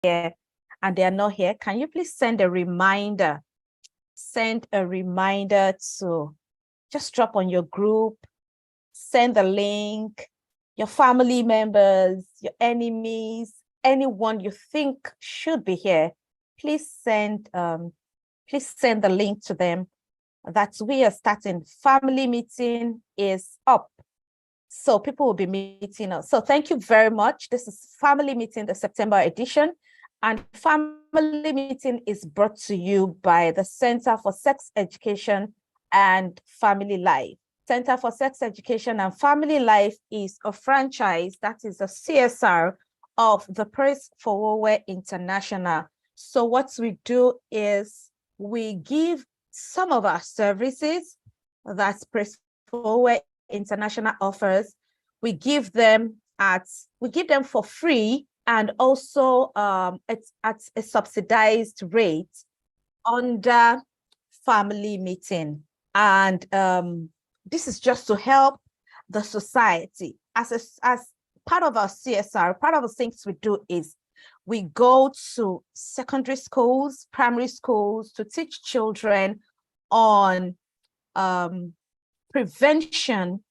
here and they are not here, can you please send a reminder? Send a reminder to just drop on your group, send the link, your family members, your enemies, anyone you think should be here, please send the link to them that we are starting. Family meeting is up. So people will be meeting us. So thank you very much. This is Family Meeting, the September edition. And Family Meeting is brought to you by the Center for Sex Education and Family Life. Center for Sex Education and Family Life is a franchise that is a CSR of the Praise for Wowe International. So what we do is we give some of our services that Praise for Wowe International offers. We give them for free, and also it's at a subsidized rate under Family Meeting. And this is just to help the society. As part of our CSR, part of the things we do is we go to secondary schools, primary schools to teach children on prevention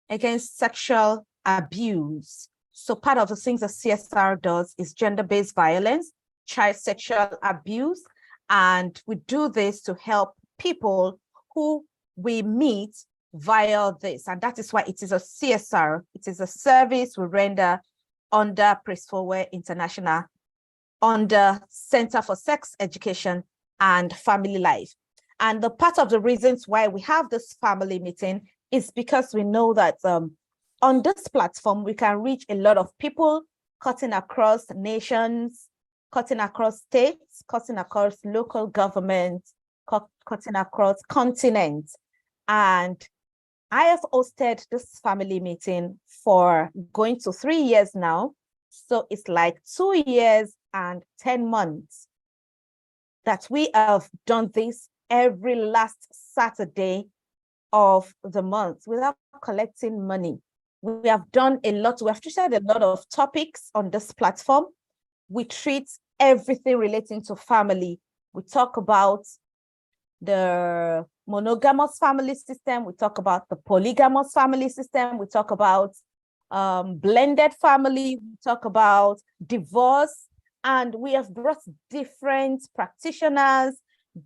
against sexual abuse. So part of the things that CSR does is gender-based violence, child sexual abuse, and we do this to help people who we meet via this. And that is why it is a CSR. It is a service we render under Praise for Wowe International, under Center for Sex Education and Family Life. And the part of the reasons why we have this family meeting is because we know that on this platform, we can reach a lot of people, cutting across nations, cutting across states, cutting across local governments, cutting across continents. And I have hosted this family meeting for going to 3 years now. So it's like 2 years and 10 months that we have done this every last Saturday of the month without collecting money. We have done a lot. We have treated a lot of topics on this platform. We treat everything relating to family. We talk about the monogamous family system. We talk about the polygamous family system. We talk about blended family. We talk about divorce. And we have brought different practitioners,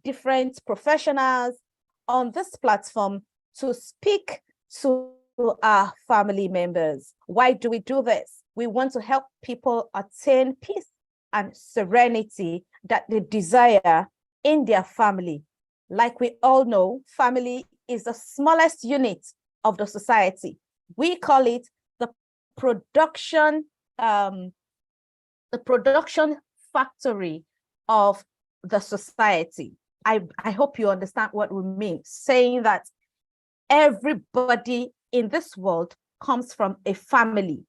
different professionals on this platform to speak to our family members. Why do we do this? We want to help people attain peace and serenity that they desire in their family. Like we all know, family is the smallest unit of the society. We call it the production factory of the society. I hope you understand what we mean, saying that everybody in this world comes from a family.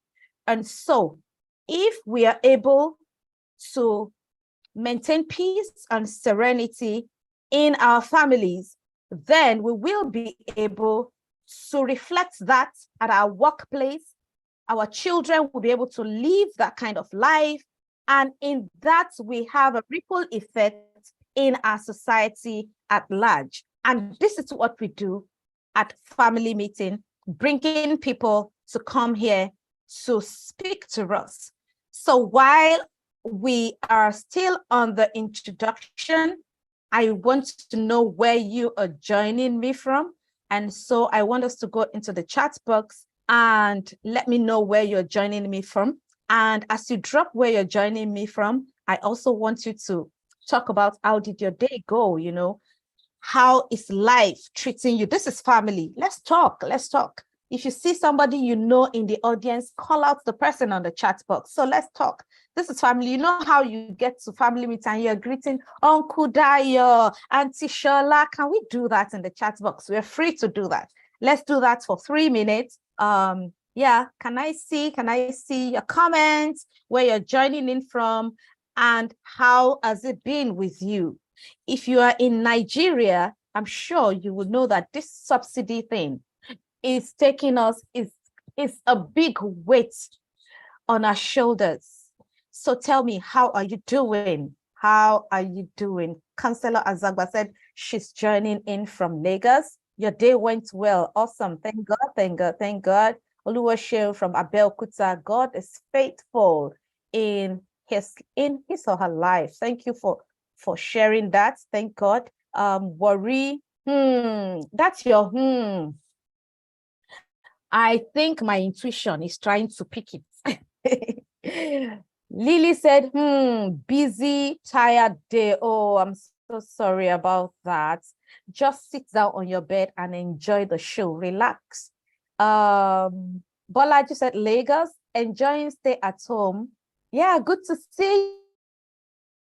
And so if we are able to maintain peace and serenity in our families, then we will be able to reflect that at our workplace. Our children will be able to live that kind of life. And in that, we have a ripple effect in our society at large. And this is what we do at Family Meeting, bringing people to come here to speak to us. So while we are still on the introduction, I want to know where you are joining me from. And so I want us to go into the chat box and let me know where you're joining me from. And as you drop where you're joining me from, I also want you to talk about how did your day go, you know, how is life treating you? This is family. Let's talk. Let's talk. If you see somebody you know in the audience, call out the person on the chat box. So let's talk. This is family. You know how you get to family meeting and you're greeting Uncle Dayo, Auntie Shola. Can we do that in the chat box? We're free to do that. Let's do that for 3 minutes. Yeah, can I see your comments, where you're joining in from, and how has it been with you? If you are in Nigeria, I'm sure you will know that this subsidy thing is taking us, is a big weight on our shoulders. So tell me, how are you doing? How are you doing? Counselor Azagba said she's joining in from Lagos. Your day went well. Awesome. Thank God. Thank God. Thank God. Oluwaseun from Abeokuta. God is faithful in his or her life. Thank you for sharing that. Thank God. Worry. That's your I think my intuition is trying to pick it. Lily said, busy, tired day. Oh, I'm so sorry about that. Just sit down on your bed and enjoy the show. Relax. Bolaji said, Lagos, enjoying stay at home. Yeah, good to see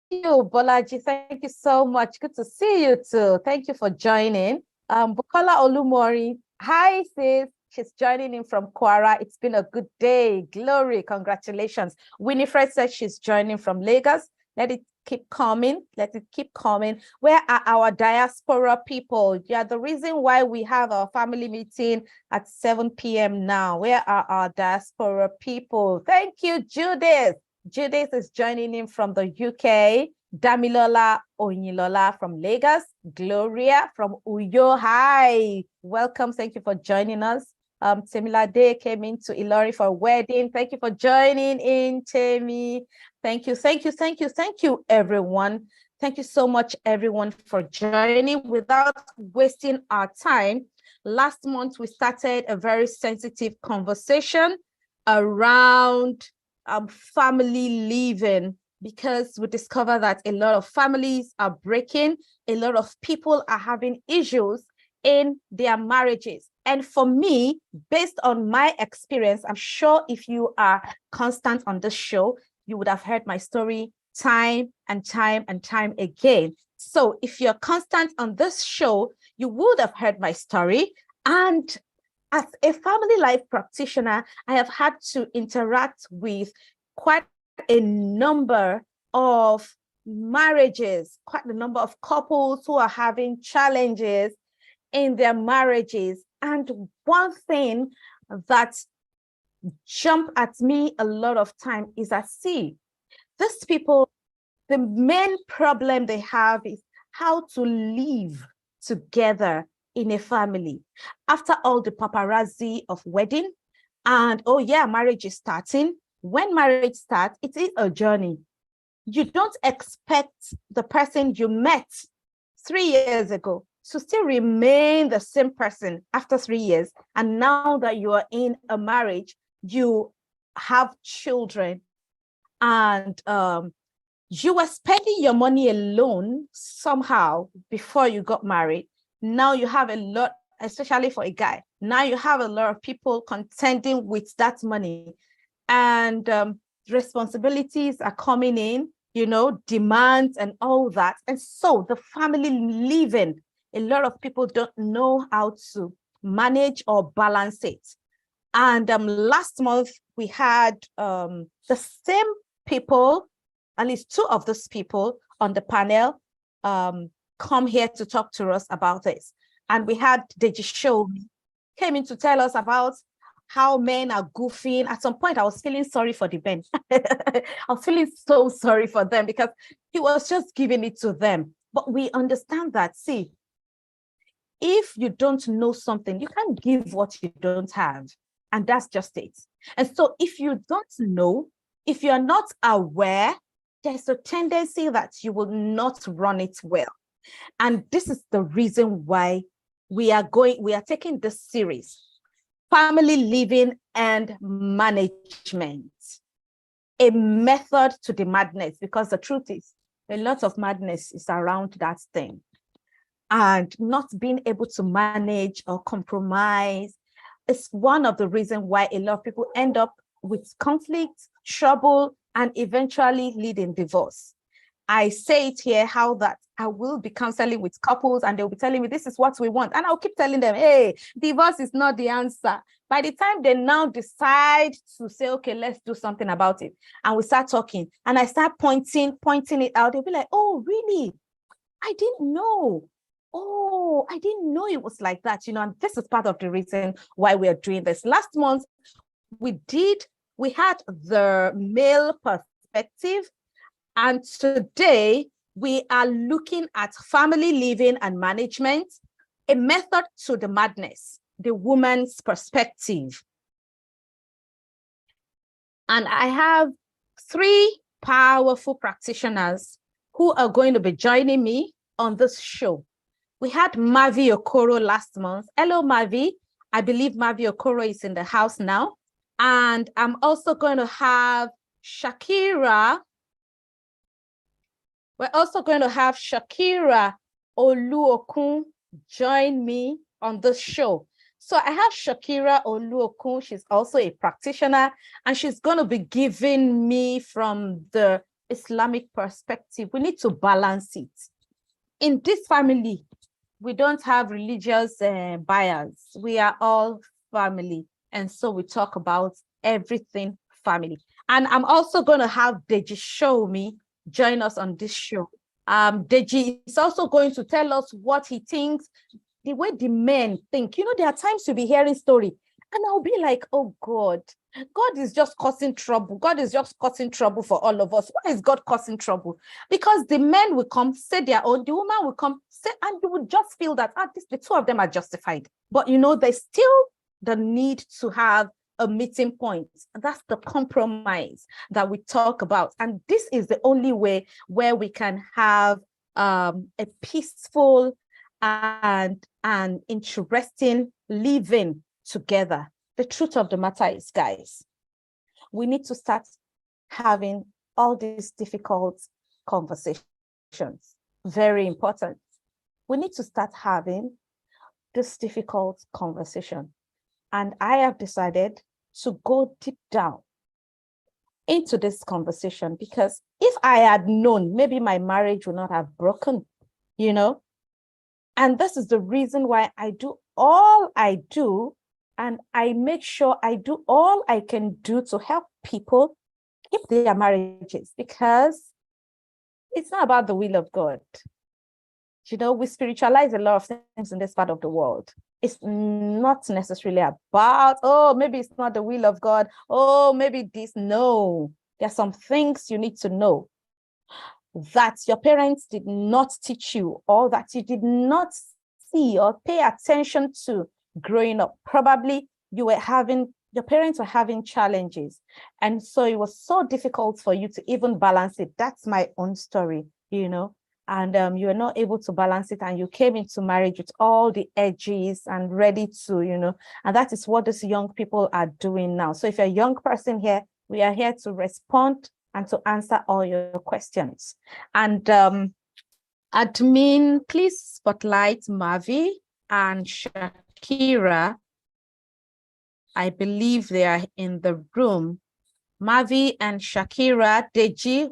you, Bolaji. Thank you so much. Good to see you too. Thank you for joining. Bukola Olumori. Hi, sis. She's joining in from Kwara. It's been a good day. Glory. Congratulations. Winifred says she's joining from Lagos. Let it keep coming. Let it keep coming. Where are our diaspora people? Yeah, the reason why we have our family meeting at 7 p.m. now. Where are our diaspora people? Thank you, Judith. Judith is joining in from the UK. Damilola Onilola from Lagos. Gloria from Uyo. Hi, welcome. Thank you for joining us. Temilade came into Ilori for a wedding. Thank you for joining in, Temi. Thank you, thank you, thank you, thank you, everyone. Thank you so much, everyone, for joining. Without wasting our time, last month we started a very sensitive conversation around family living, because we discover that a lot of families are breaking, a lot of people are having issues in their marriages. And for me, based on my experience, I'm sure if you are constant on this show, you would have heard my story time and time and time again. So if you're constant on this show, you would have heard my story. And as a family life practitioner, I have had to interact with quite a number of marriages, quite a number of couples who are having challenges in their marriages. And one thing that jumped at me a lot of time is that, see, these people, the main problem they have is how to live together in a family. After all the paparazzi of wedding, and oh yeah, marriage is starting. When marriage starts, it is a journey. You don't expect the person you met 3 years ago to still remain the same person after 3 years. And now that you are in a marriage, you have children, and you were spending your money alone somehow before you got married. Now you have a lot, especially for a guy. Now you have a lot of people contending with that money, and responsibilities are coming in, demands and all that. And so the family living, a lot of people don't know how to manage or balance it. And last month we had the same people, at least two of those people on the panel, come here to talk to us about this. And we had Deji Show came in to tell us about how men are goofing. At some point, I was feeling sorry for the men. I was feeling so sorry for them because he was just giving it to them. But we understand that, see, if you don't know something, you can't give what you don't have. And that's just it. And so if you don't know, if you're not aware, there's a tendency that you will not run it well. And this is the reason why we are taking this series, Family Living and Management, a method to the madness, because the truth is a lot of madness is around that thing. And not being able to manage or compromise is one of the reasons why a lot of people end up with conflict, trouble, and eventually lead in divorce. I say it here how that I will be counseling with couples and they'll be telling me this is what we want. And I'll keep telling them, hey, divorce is not the answer. By the time they now decide to say, okay, let's do something about it, and we start talking and I start pointing it out, they'll be like, oh, really? I didn't know. Oh, I didn't know it was like that, and this is part of the reason why we are doing this. Last month, we had the male perspective. And today we are looking at family living and management, a method to the madness, the woman's perspective. And I have 3 powerful practitioners who are going to be joining me on this show. We had Mavi Okoro last month. Hello, Mavi. I believe Mavi Okoro is in the house now. And I'm also going to have Shakira. We're also going to have Shakira Oluokun join me on this show. So I have Shakira Oluokun. She's also a practitioner, and she's going to be giving me from the Islamic perspective. We need to balance it. In this family, we don't have religious bias. We are all family. And so we talk about everything family. And I'm also going to have Deji Shomi join us on this show. Deji is also going to tell us what he thinks, the way the men think. You know, there are times you'll be hearing story and I'll be like, oh God, God is just causing trouble. God is just causing trouble for all of us. Why is God causing trouble? Because the men will come, say their own, the woman will come, say, and you would just feel that the 2 of them are justified. But you know, there's still the need to have a meeting point. That's the compromise that we talk about. And this is the only way where we can have a peaceful and interesting living together. The truth of the matter is, guys, we need to start having all these difficult conversations. Very important. We need to start having this difficult conversation. And I have decided to go deep down into this conversation, because if I had known, maybe my marriage would not have broken, you know. And this is the reason why I do all I do, and I make sure I do all I can do to help people keep their marriages, because it's not about the will of God. You know, we spiritualize a lot of things in this part of the world. It's not necessarily about, oh, maybe it's not the will of God. Oh, maybe this. No, there are some things you need to know that your parents did not teach you, or that you did not see or pay attention to growing up. Probably your parents were having challenges. And so it was so difficult for you to even balance it. That's my own story, you know. And you were not able to balance it, and you came into marriage with all the edges and ready to, you know, and that is what these young people are doing now. So if you're a young person here, we are here to respond and to answer all your questions. And admin, please spotlight Mavi and Shakira. I believe they are in the room. Mavi and Shakira. Deji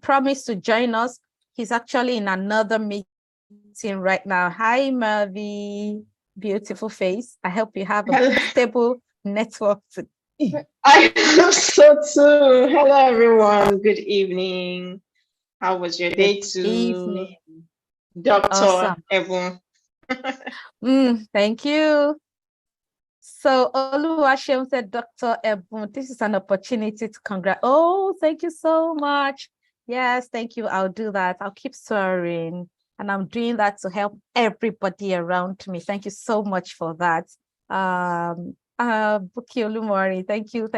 promised to join us. He's actually in another meeting right now. Hi, Mavi. Beautiful face. I hope you have a stable network. I hope so too. Hello, everyone. Good evening. How was your day too? Evening. Dr. Awesome. Ebun. Thank you. So Oluwashem said, Dr. Ebun, this is an opportunity to congratulate. Oh, thank you so much. Yes, thank you. I'll do that. I'll keep swearing. And I'm doing that to help everybody around me. Thank you so much for that. Buki Olumori, thank you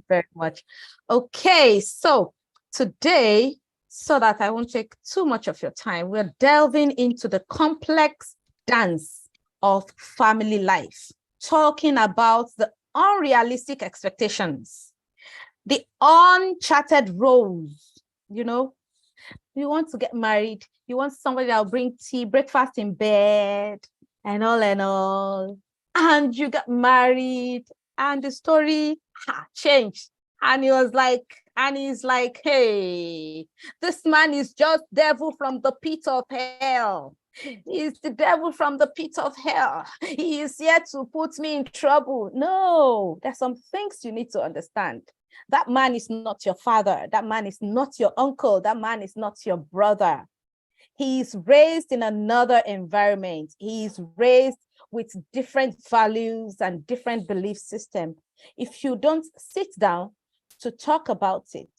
very much. Okay, so today, so that I won't take too much of your time, we're delving into the complex dance of family life, talking about the unrealistic expectations, the uncharted roles. You know, you want to get married, you want somebody that will bring tea, breakfast in bed, and all. And you got married, and the story changed. And he's like, hey, this man is just devil from the pit of hell. He's the devil from the pit of hell. He is here to put me in trouble. No, there's some things you need to understand. That man is not your father. That man is not your uncle. That man is not your brother. He's raised in another environment. He's raised with different values and different belief system. If you don't sit down to talk about it,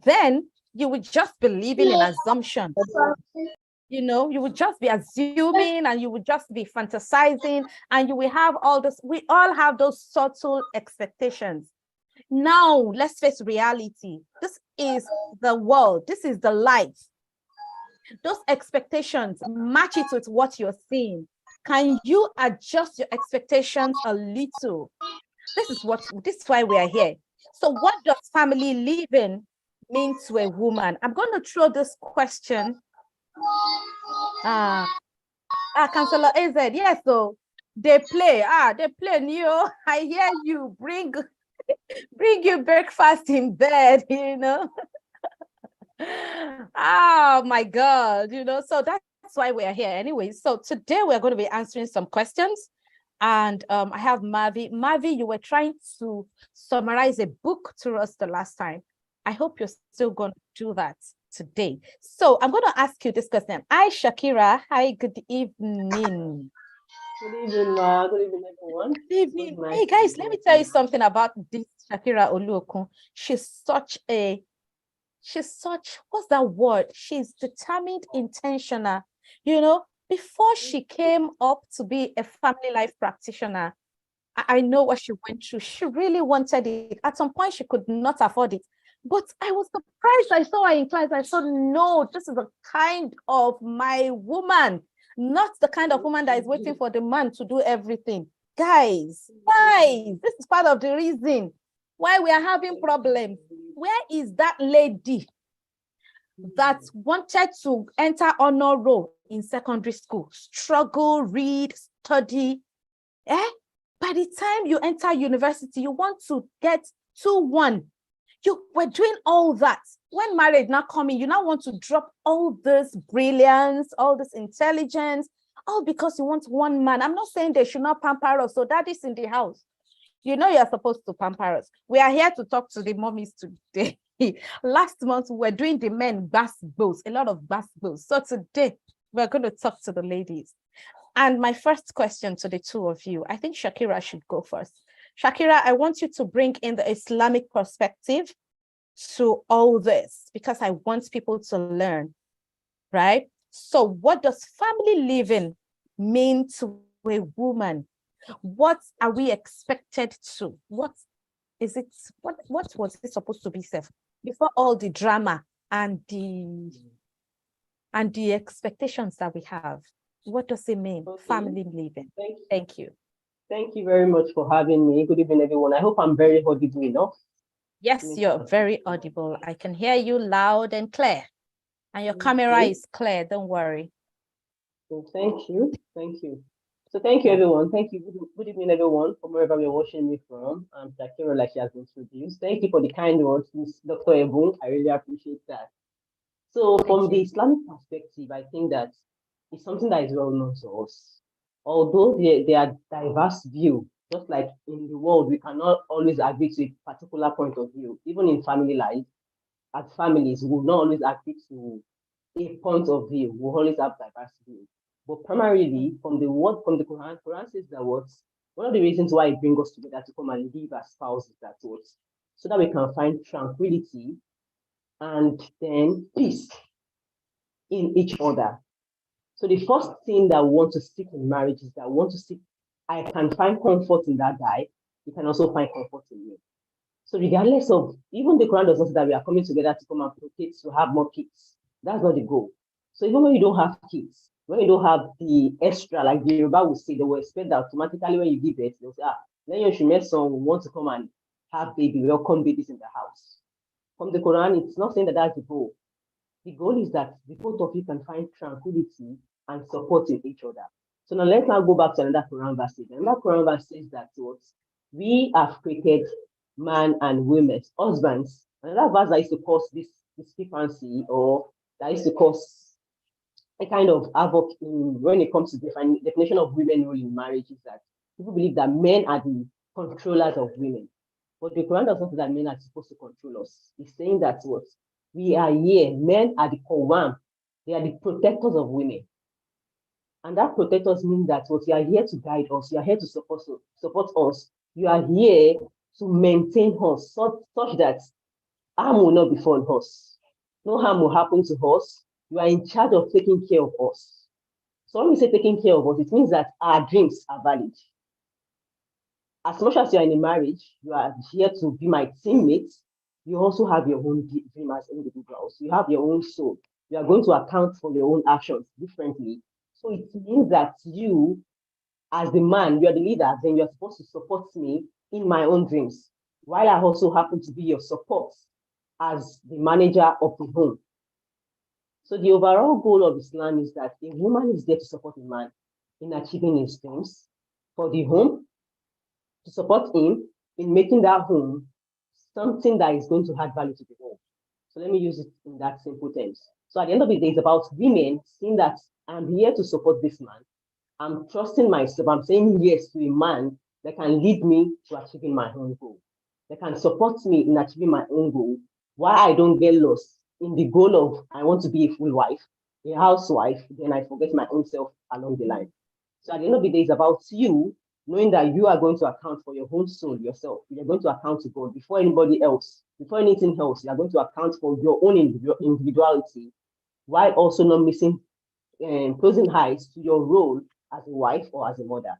then you would just be living in assumption. You would just be assuming and you would just be fantasizing, and you will have all this. We all have those subtle expectations. Now, let's face reality. This is the world. This is the life. Those expectations, match it with what you're seeing. Can you adjust your expectations a little? This is why we are here. So what does family living mean to a woman? I'm going to throw this question. Councillor AZ, yes, so they play Neo. I hear you, bring you breakfast in bed, Oh my God, so that's why we're here anyway. So today we're going to be answering some questions. And I have Mavi. Mavi, you were trying to summarize a book to us the last time. I hope you're still going to do that today. So I'm going to ask you this question. Hi, Shakira. Hi, good evening. Good evening, Ma. Good evening, everyone. Good evening. Hey, guys, let me tell you something about this Shakira Oluokun. She's what's that word? She's determined, intentional. Before she came up to be a family life practitioner, I know what she went through. She really wanted it. At some point, she could not afford it. But I was surprised. I saw her in class. I thought, no, this is the kind of my woman, not the kind of woman that is waiting for the man to do everything. Guys, this is part of the reason why we are having problems. Where is that lady that wanted to enter honor roll in secondary school, struggle, read, study? By the time you enter university, you want to get 2-1. You were doing all that. When marriage now coming, you now want to drop all this brilliance, all this intelligence, all because you want one man. I'm not saying they should not pamper us. So daddy's in the house. You're supposed to pamper us. We are here to talk to the mommies today. Last month, we were doing the men basketballs, a lot of basketballs. So today, we're going to talk to the ladies. And my first question to the two of you, I think Shakira should go first. Shakira, I want you to bring in the Islamic perspective to all this, because I want people to learn, right? So what does family living mean to a woman? What are we expected to? What is it? What was it supposed to be, Seth? Before all the drama and the expectations that we have, what does it mean, family living? Thank you. Thank you very much for having me. Good evening, everyone. I hope I'm very audible enough. Yes, you're very audible. I can hear you loud and clear. And your camera is clear, don't worry. So thank you. So thank you, everyone. Thank you. Good evening, everyone, from wherever you're watching me from. I'm Shakira, like she has introduced. Thank you for the kind words, Dr. Ebun. I really appreciate that. So from the Islamic perspective, I think that it's something that is well known to us. Although there are diverse views, just like in the world, we cannot always agree to a particular point of view. Even in family life, as families, we will not always agree to a point of view. We will always have diverse views. But primarily, from the Quran, Quran says that one of the reasons why it brings us together to come and live as spouses, that was so that we can find tranquility and then peace in each other. So the first thing that we want to seek in marriage is that we want to seek, I can find comfort in that guy, you can also find comfort in me. So regardless of, even the Quran does not say that we are coming together to come and procreate to have more kids. That's not the goal. So even when you don't have kids, when you don't have the extra, like the Yoruba will say, they will expect that automatically when you give birth, they'll say, then you should make someone who want to come and have baby, welcome babies in the house. From the Quran, it's not saying that that's the goal. The goal is that the both of you can find tranquility and support in each other. So now let's now go back to another Quran verse. Another Quran verse says that we have created man and women, husbands. Another verse that used to cause this discrepancy, or that used to cause a kind of havoc when it comes to the definition of women role in marriage, is that people believe that men are the controllers of women. But the Quran does not say that men are supposed to control us. It's saying that we are here, men are the Qawwam, they are the protectors of women. And that protectors mean that you are here to guide us, you are here to support us, you are here to maintain us such that harm will not befall us. No harm will happen to us. You are in charge of taking care of us. So when we say taking care of us, it means that our dreams are valid. As much as you are in a marriage, you are here to be my teammate. You also have your own dream as individuals. You have your own soul. You are going to account for your own actions differently. So it means that you, as the man, you are the leader, then you're supposed to support me in my own dreams, while I also happen to be your support as the manager of the home. So the overall goal of Islam is that a woman is there to support a man in achieving his dreams for the home, to support him in making that home something that is going to add value to the home. So let me use it in that simple terms. So at the end of the day, it's about women seeing that I'm here to support this man. I'm trusting myself. I'm saying yes to a man that can lead me to achieving my own goal. That can support me in achieving my own goal, while I don't get lost in the goal of I want to be a full wife, a housewife, then I forget my own self along the line. So at the end of the day, it's about you knowing that you are going to account for your own soul yourself. You're going to account to God before anybody else, before anything else. You're going to account for your own individuality, while also not missing closing eyes to your role as a wife or as a mother.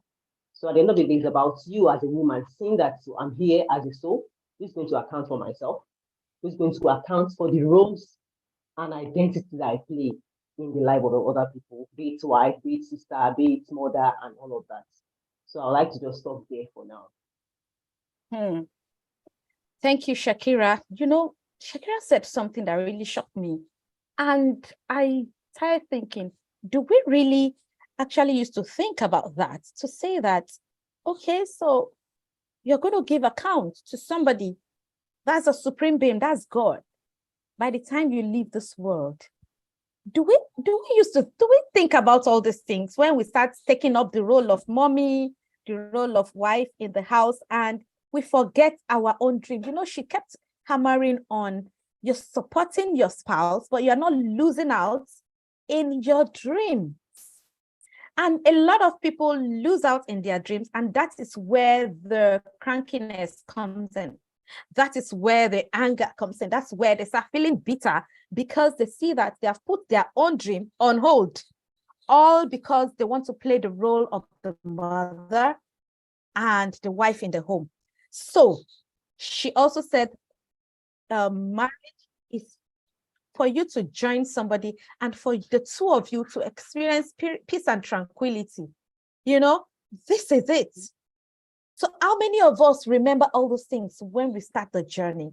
So at the end of the day, it's about you as a woman saying that so I'm here as a soul who's going to account for myself, who's going to account for the roles and identity that I play in the life of other people, be it wife, be it sister, be it mother, and all of that. So I'd like to just stop there for now. Thank you, Shakira. You know, Shakira said something that really shocked me. And I started thinking, do we really actually used to think about that? To say that, okay, so you're going to give account to somebody. That's a supreme being, that's God. By the time you leave this world, do we think about all these things when we start taking up the role of mommy, the role of wife in the house, and we forget our own dream? You know, she kept hammering on, you're supporting your spouse, but you're not losing out in your dreams. And a lot of people lose out in their dreams, and that is where the crankiness comes in. That is where the anger comes in. That's where they start feeling bitter because they see that they have put their own dream on hold, all because they want to play the role of the mother and the wife in the home. So she also said, marriage is for you to join somebody and for the two of you to experience peace and tranquility. You know, this is it. So how many of us remember all those things when we start the journey?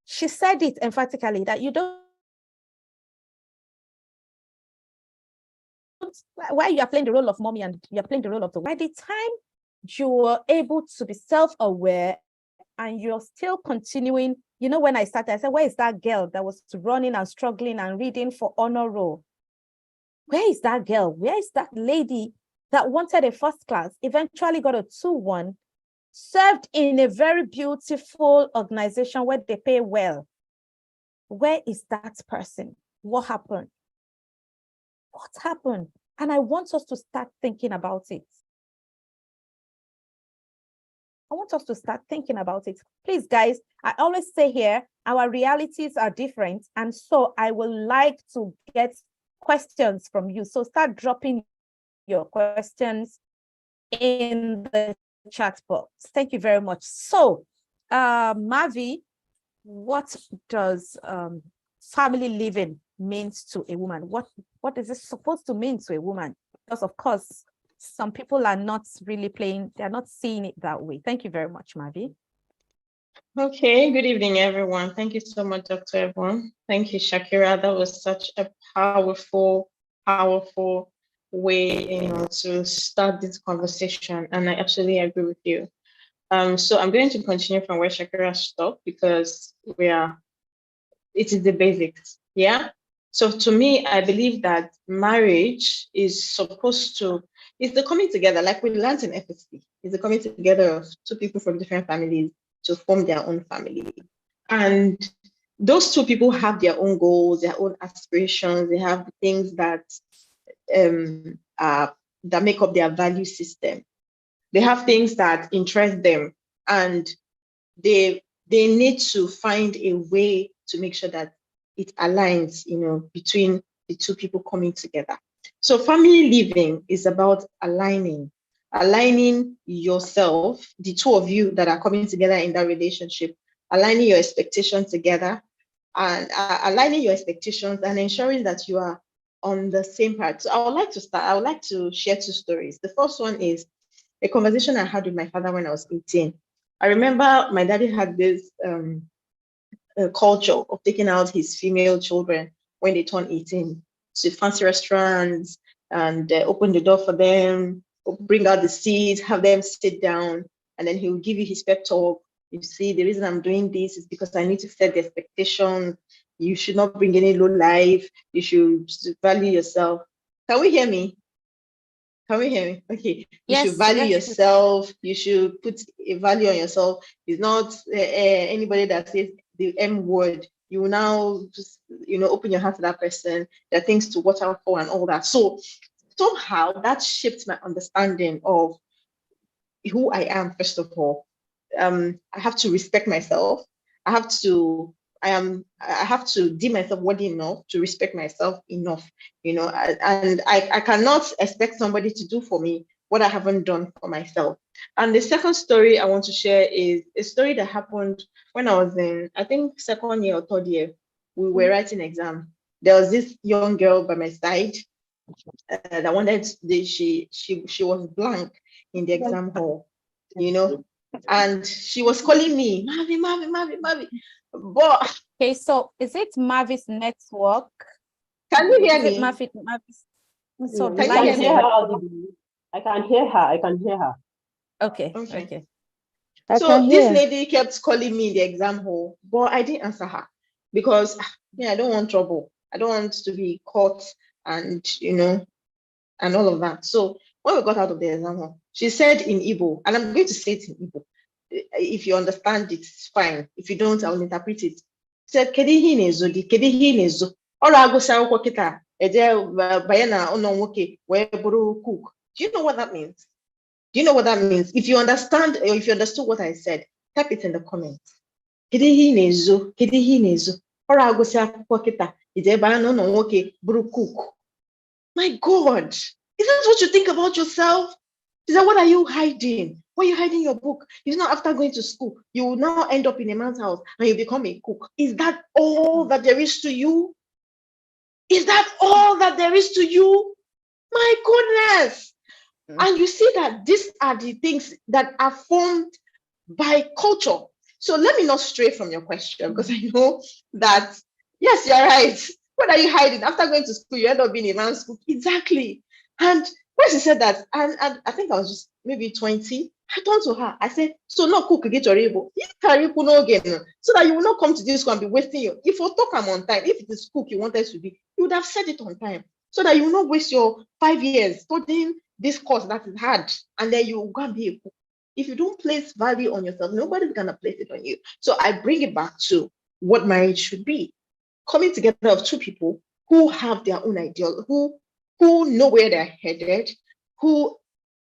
She said it emphatically that you don't, while you are playing the role of mommy and you're playing the role of the, by the time you are able to be self-aware and you're still continuing, you know, when I started, I said, where is that girl that was running and struggling and reading for honor roll? Where is that girl? Where is that lady that wanted a first class, eventually got a 2-1, served in a very beautiful organization where they pay well? Where is that person? What happened? What happened? And I want us to start thinking about it. I want us to start thinking about it. Please, guys, I always say here, our realities are different. And so I would like to get questions from you. So start dropping your questions in the chat box. Thank you very much. So, Mavi, what does family living means to a woman? What is it supposed to mean to a woman? Because of course, some people are not really they're not seeing it that way. Thank you very much, Mavi. Okay, good evening, everyone. Thank you so much, Dr. Ebon. Thank you, Shakira. That was such a powerful way, to start this conversation, and I absolutely agree with you. So I'm going to continue from where Shakira stopped because it is the basics, yeah? So to me, I believe that marriage is supposed to, it's the coming together, like we learned in FSC, it's the coming together of two people from different families to form their own family. And those two people have their own goals, their own aspirations, they have things that make up their value system. They have things that interest them, and they need to find a way to make sure that it aligns, between the two people coming together. So family living is about aligning yourself, the two of you that are coming together in that relationship, aligning your expectations together, and aligning your expectations and ensuring that you are on the same path. So I would like to share two stories. The first one is a conversation I had with my father when I was 18. I remember my daddy had this culture of taking out his female children when they turn 18 to fancy restaurants and open the door for them, bring out the seats, have them sit down, and then he will give you his pep talk. You see, the reason I'm doing this is because I need to set the expectation. You should not bring any low life. You should value yourself. Can we hear me? Can we hear me? Okay. You should value yourself. You should put a value on yourself. It's not anybody that says the M word. You will now just, open your heart to that person. There are things to watch out for and all that. So somehow that shaped my understanding of who I am, first of all. I have to respect myself. I have to deem myself worthy enough to respect myself enough, and I cannot expect somebody to do for me what I haven't done for myself. And the second story I want to share is a story that happened when I was in, I think, second year or third year. We were writing exam. There was this young girl by my side that wanted, she was blank in the exam hall, and she was calling me, Mavi. But Okay, so is it Mavis Network? Can you hear me? Mavis. So can you hear me? I can hear her. Okay. So this lady kept calling me in the exam hall, but I didn't answer her because I don't want trouble. I don't want to be caught and and all of that. So when we got out of the exam hall, she said in Igbo, and I'm going to say it in Igbo. If you understand it, it's fine. If you don't, I will interpret it. She said, "Kedihi nezo di, kedihi nezo. Ora agosa akwụkwọ kita, eje bayana ono nwoke wee bụrụ cook." Do you know what that means? Do you know what that means? If you understand, or if you understood what I said, type it in the comments. Kedihi nezo, kedihi nezo. Ora agosa akwụkwọ kita, eje bayana ono nwoke bụrụ cook. My God, is that what you think about yourself? Is that what are you hiding? When you're hiding your book, it's not after going to school, you will now end up in a man's house and you become a cook. Is that all that there is to you? Is that all that there is to you? My goodness. And you see that these are the things that are formed by culture. So let me not stray from your question, because I know that, yes, you're right. What are you hiding? After going to school, you end up being a man's cook. Exactly. And when she said that, and I think I was just maybe 20, I turned to her. I said, so no cook get your able. So that you will not come to this school and be wasting your. If you talk on time, if it is cook you wanted to be, you would have said it on time. So that you will not waste your 5 years studying this course that is hard, and then you will go and be a cook. If you don't place value on yourself, nobody's gonna place it on you. So I bring it back to what marriage should be. Coming together of two people who have their own ideal, who know where they're headed, who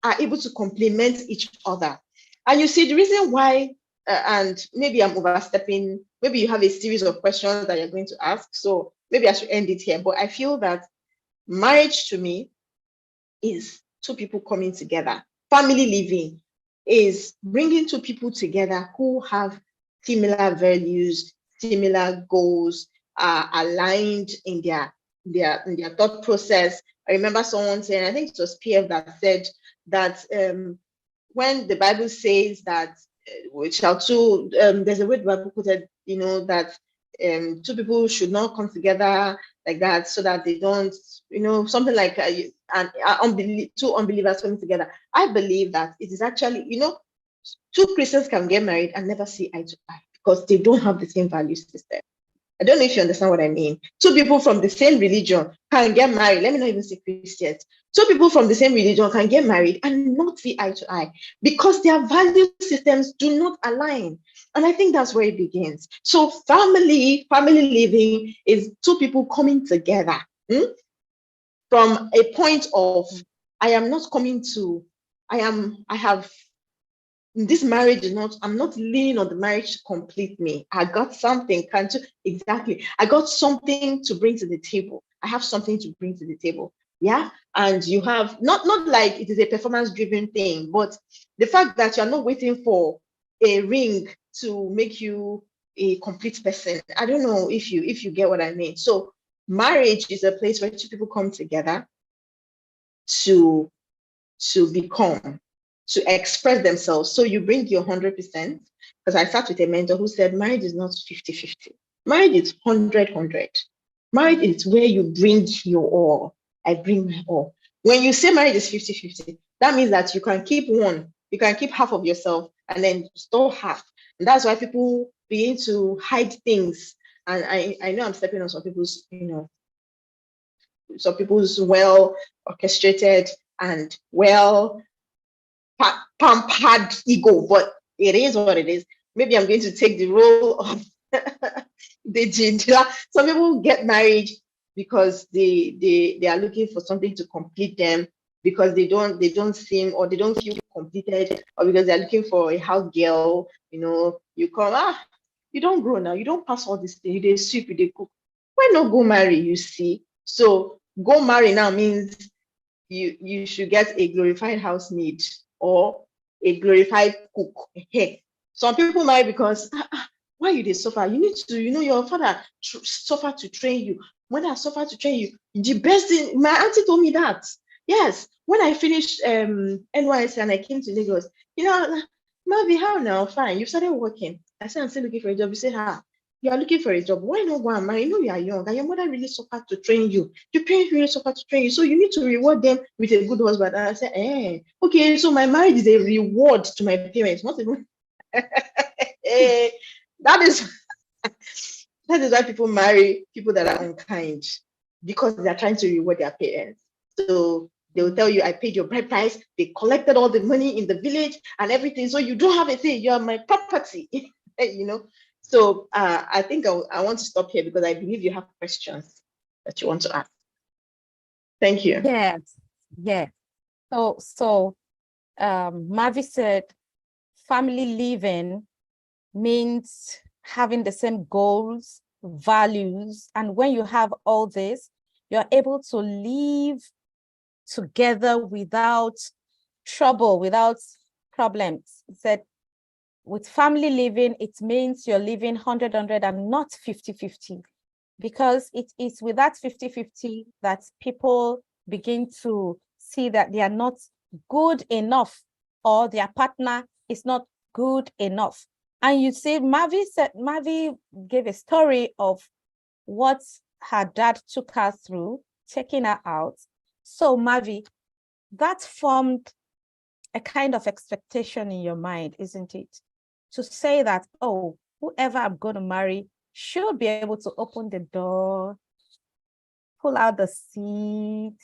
are able to complement each other. And you see, the reason why, and maybe I'm overstepping, maybe you have a series of questions that you're going to ask, so maybe I should end it here, but I feel that marriage to me is two people coming together. Family living is bringing two people together who have similar values, similar goals, are aligned in their thought process. I remember someone saying, I think it was PF that said that when the Bible says that there's a way the Bible put it, that two people should not come together like that, so that they don't, something like two unbelievers coming together. I believe that it is actually, two Christians can get married and never see eye to eye because they don't have the same value system. I don't know if you understand what I mean. Two people from the same religion can get married. Let me not even say Christians. Two people from the same religion can get married and not see eye to eye because their value systems do not align. And I think that's where it begins. So family living is two people coming together from a point of, I have this marriage is not, I'm not leaning on the marriage to complete me. I got something, exactly. I got something to bring to the table. I have something to bring to the table. Yeah. And you have not like it is a performance driven thing, but the fact that you're not waiting for a ring to make you a complete person. I don't know if you get what I mean. So marriage is a place where two people come together to become, to express themselves. So you bring your 100%, because I sat with a mentor who said marriage is not 50-50. Marriage is 100-100. Marriage is where you bring your all. I bring my all. When you say marriage is 50-50, that means that you can keep one, you can keep half of yourself and then store half. And that's why people begin to hide things. And I know I'm stepping on some people's, some people's well orchestrated and well pampered ego, but it is what it is. Maybe I'm going to take the role of the ginger. Some people get married because they are looking for something to complete them, because they don't seem, or they don't feel completed, or because they're looking for a house girl. You come, you don't grow now, you don't pass all this thing, they sweep, they cook. Why not go marry? You see, so go marry now means you should get a glorified housemaid or a glorified cook. Hey, some people marry because why you dey suffer? You need to, your father suffered to train you. Mother suffered to train you. The best thing, my auntie told me that. Yes, when I finished NYSC and I came to Lagos, Mavi, how now? Fine, you started working. I said, I'm still looking for a job. You say, you are looking for a job. Why not go and marry? You know you are young and your mother really suffered to train you. Your parents really suffered to train you. So you need to reward them with a good husband. And I said, okay, so my marriage is a reward to my parents. Not even that is that is why people marry people that are unkind, because they're trying to reward their parents. So they will tell you, I paid your bride price, they collected all the money in the village and everything. So you don't have a thing, you are my property. So I think I want to stop here because I believe you have questions that you want to ask. Thank you. Yes. So Mavi said family living means having the same goals, values, and when you have all this, you're able to live together without trouble, without problems. He said with family living, it means you're living 100-100 and not 50-50, because it is with that 50-50 that people begin to see that they are not good enough, or their partner is not good enough. And you see, Mavi gave a story of what her dad took her through, taking her out. So Mavi, that formed a kind of expectation in your mind, isn't it? To say that, oh, whoever I'm going to marry should be able to open the door, pull out the seat,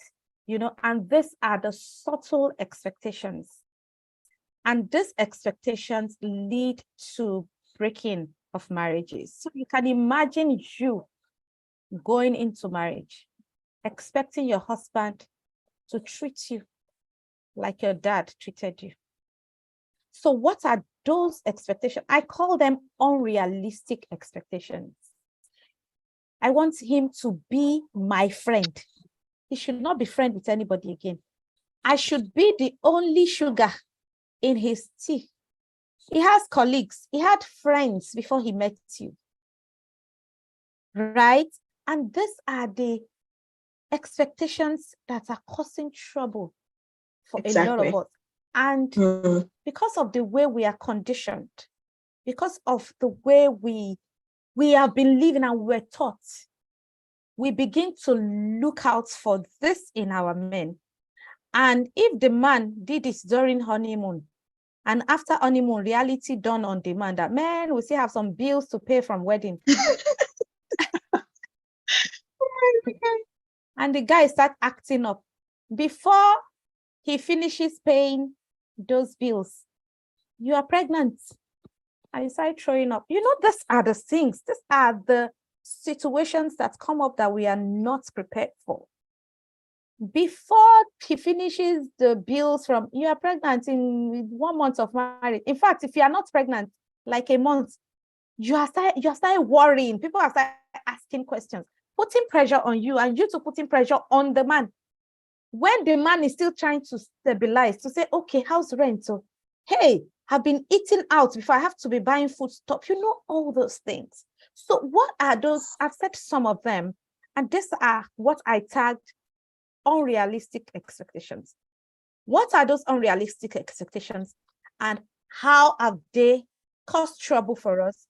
and these are the subtle expectations. And these expectations lead to breaking of marriages. So you can imagine you going into marriage, expecting your husband to treat you like your dad treated you. So what are those expectations? I call them unrealistic expectations. I want him to be my friend. He should not be friend with anybody again. I should be the only sugar in his tea. He has colleagues. He had friends before he met you. Right? And these are the expectations that are causing trouble for a lot of us. And because of the way we are conditioned, because of the way we have been living and we're taught, we begin to look out for this in our men. And if the man did this during honeymoon, and after honeymoon, reality dawned on the man that, man, we still have some bills to pay from wedding. And the guy starts acting up. Before he finishes paying those bills, you are pregnant. And you start throwing up. These are the things, these are the situations that come up that we are not prepared for. before he finishes the bills from you are pregnant in 1 month of marriage. In fact, if you are not pregnant, like a month, you are started worrying. People are started asking questions, putting pressure on you, and you to putting pressure on the man. When the man is still trying to stabilize, to say, okay, how's rent? So, hey, I've been eating out before. I have to be buying food stuff. You know, all those things. So what are those? I've said some of them, and these are what I tagged unrealistic expectations. What are those unrealistic expectations, and how have they caused trouble for us?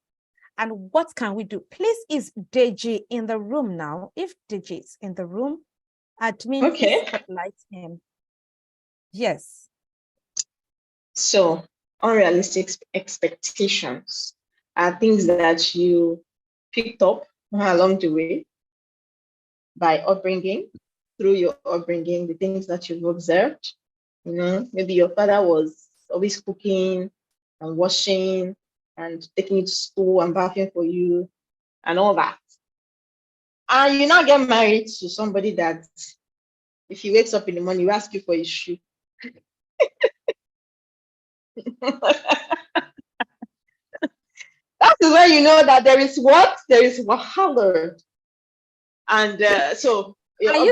And what can we do? Please, is Deji in the room now? If Deji is in the room, admin, Okay. please spotlight him. Yes. So unrealistic expectations are things that you picked up along the way by upbringing, through your upbringing, the things that you've observed. You know, maybe your father was always cooking and washing and taking you to school and bathing for you and all that. And you now get married to somebody that if he wakes up in the morning, you ask you for his shoe. That is where you know that there is what? There is wahala. And so Are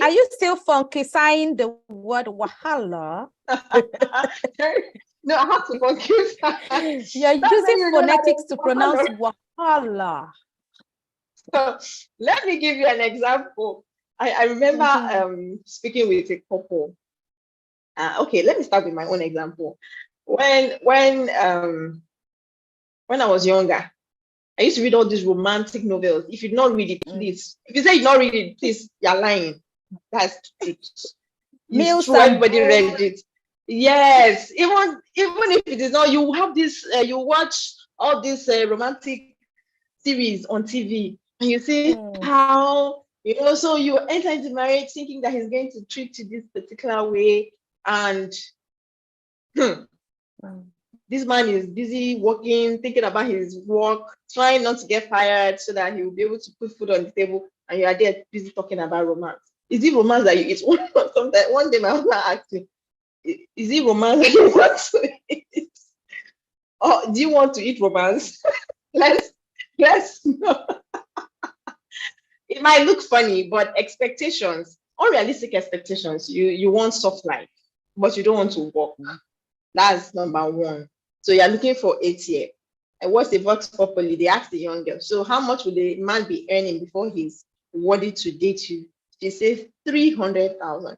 you still funkifying the word wahala? No, I have to confuse. You're using phonetics to pronounce wahala. So let me give you an example. I remember speaking with a couple. Okay, let me start with my own example. When I was younger, I used to read all these romantic novels. If you don't read it, please. If you say you don't read it, please, you're lying. That's true. It's true. Everybody read it. Yes, even if it is not, you have this. You watch all these romantic series on TV, and you see how So you enter into marriage thinking that he's going to treat you this particular way, and this man is busy working, thinking about his work, trying not to get fired so that he will be able to put food on the table, and you are there busy talking about romance. Is it romance that you eat? Sometimes one day my husband asked me, is it romance that you want to eat? Or do you want to eat romance? let's know. It might look funny, but expectations, unrealistic expectations, you want soft life, but you don't want to work. That's number one. So you're looking for ATM. And what's the vox populi? They ask the young girl, so how much will the man be earning before he's worthy to date you? She says 300,000.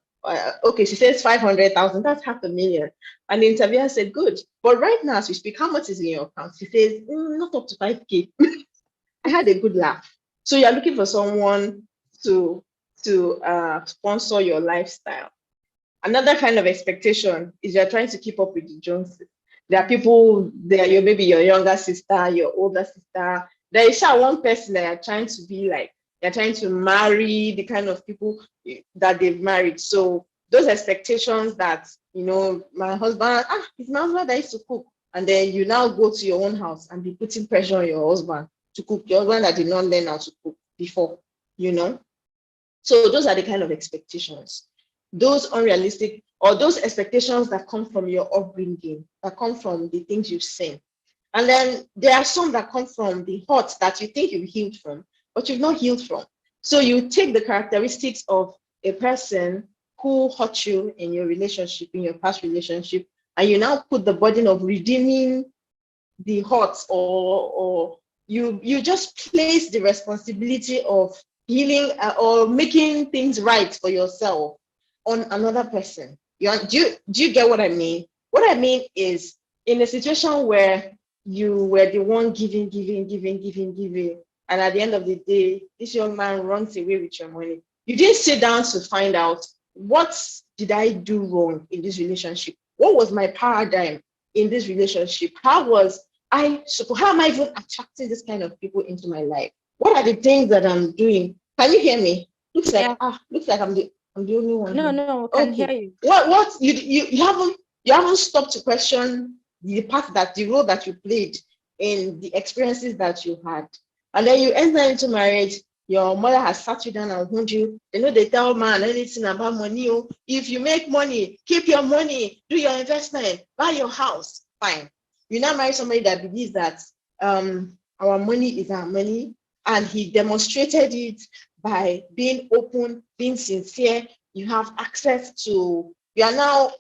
Okay, she says 500,000. That's $500,000. And the interviewer said, good. But right now, as we speak, how much is in your account? She says, not up to 5K. I had a good laugh. So you're looking for someone to sponsor your lifestyle. Another kind of expectation is you're trying to keep up with the Joneses. There are people there, maybe your younger sister, your older sister. There is one person that you're trying to be like. You're trying to marry the kind of people that they've married. So those expectations that, my husband, it's my husband that used to cook. And then you now go to your own house and be putting pressure on your husband to cook. Your husband that did not learn how to cook before, So those are the kind of expectations. Those unrealistic, or those expectations that come from your upbringing, that come from the things you've seen. And then there are some that come from the hurts that you think you've healed from, but you've not healed from. So you take the characteristics of a person who hurt you in your relationship, in your past relationship, and you now put the burden of redeeming the hurts, or you just place the responsibility of healing or making things right for yourself on another person. Do you get what I mean? What I mean is, in a situation where you were the one giving, and at the end of the day, this young man runs away with your money. You didn't sit down to find out, what did I do wrong in this relationship? What was my paradigm in this relationship? How am I even attracting this kind of people into my life? What are the things that I'm doing? Can you hear me? Looks like I'm the only one. No, I can hear you. What you haven't stopped to question the role that you played in the experiences that you had. And then you enter into marriage your mother has sat you down and warned you. You know, they tell man anything about money. Oh, if you make money, keep your money, do your investment, buy your house. Fine. You now marry somebody that believes that our money is our money, and he demonstrated it by being open, being sincere. You have access to. You are now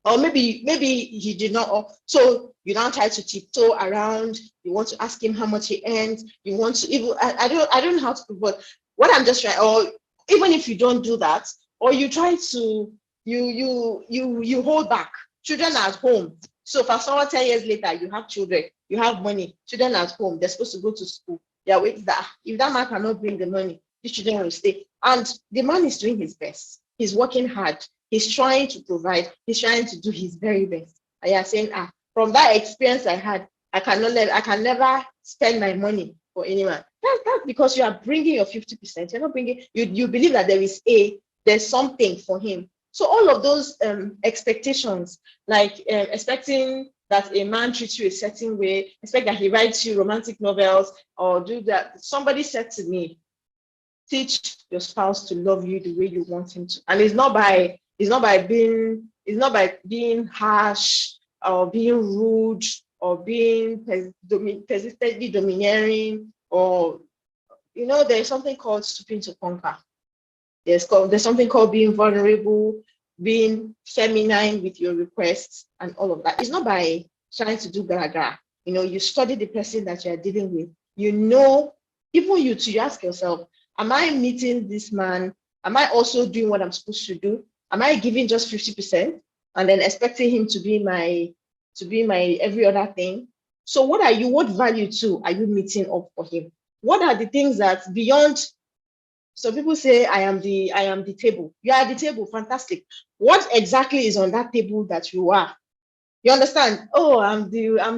or maybe he did not. So you now try to tiptoe around. You want to ask him how much he earns. You want to even I don't know how to, but what I'm just trying, or even if you don't do that, or you try to you hold back. Children are at home. So for someone 10 years later, you have children, you have money, children at home, they're supposed to go to school. Yeah, wait, that if that man cannot bring the money, these children will stay. And the man is doing his best. He's working hard. He's trying to provide. He's trying to do his very best. And you're saying, from that experience I had, I can never spend my money for anyone. That's because you are bringing your 50%. You're not bringing, you believe that there's something for him. So all of those expectations, like expecting that a man treats you a certain way, expect that he writes you romantic novels or do that. Somebody said to me, teach your spouse to love you the way you want him to. And it's not by being harsh or being rude or being persistently domineering, or there's something called stooping to conquer. There's something called being vulnerable, being feminine with your requests and all of that. It's not by trying to do gara. You study the person that you're dealing with. Even you too, you ask yourself, am I meeting this man? Am I also doing what I'm supposed to do? Am I giving just 50% and then expecting him to be my every other thing? So what value too are you meeting up for him? What are the things that beyond? So people say, I am the table. You are the table, fantastic. What exactly is on that table that you are? You understand? Oh, I'm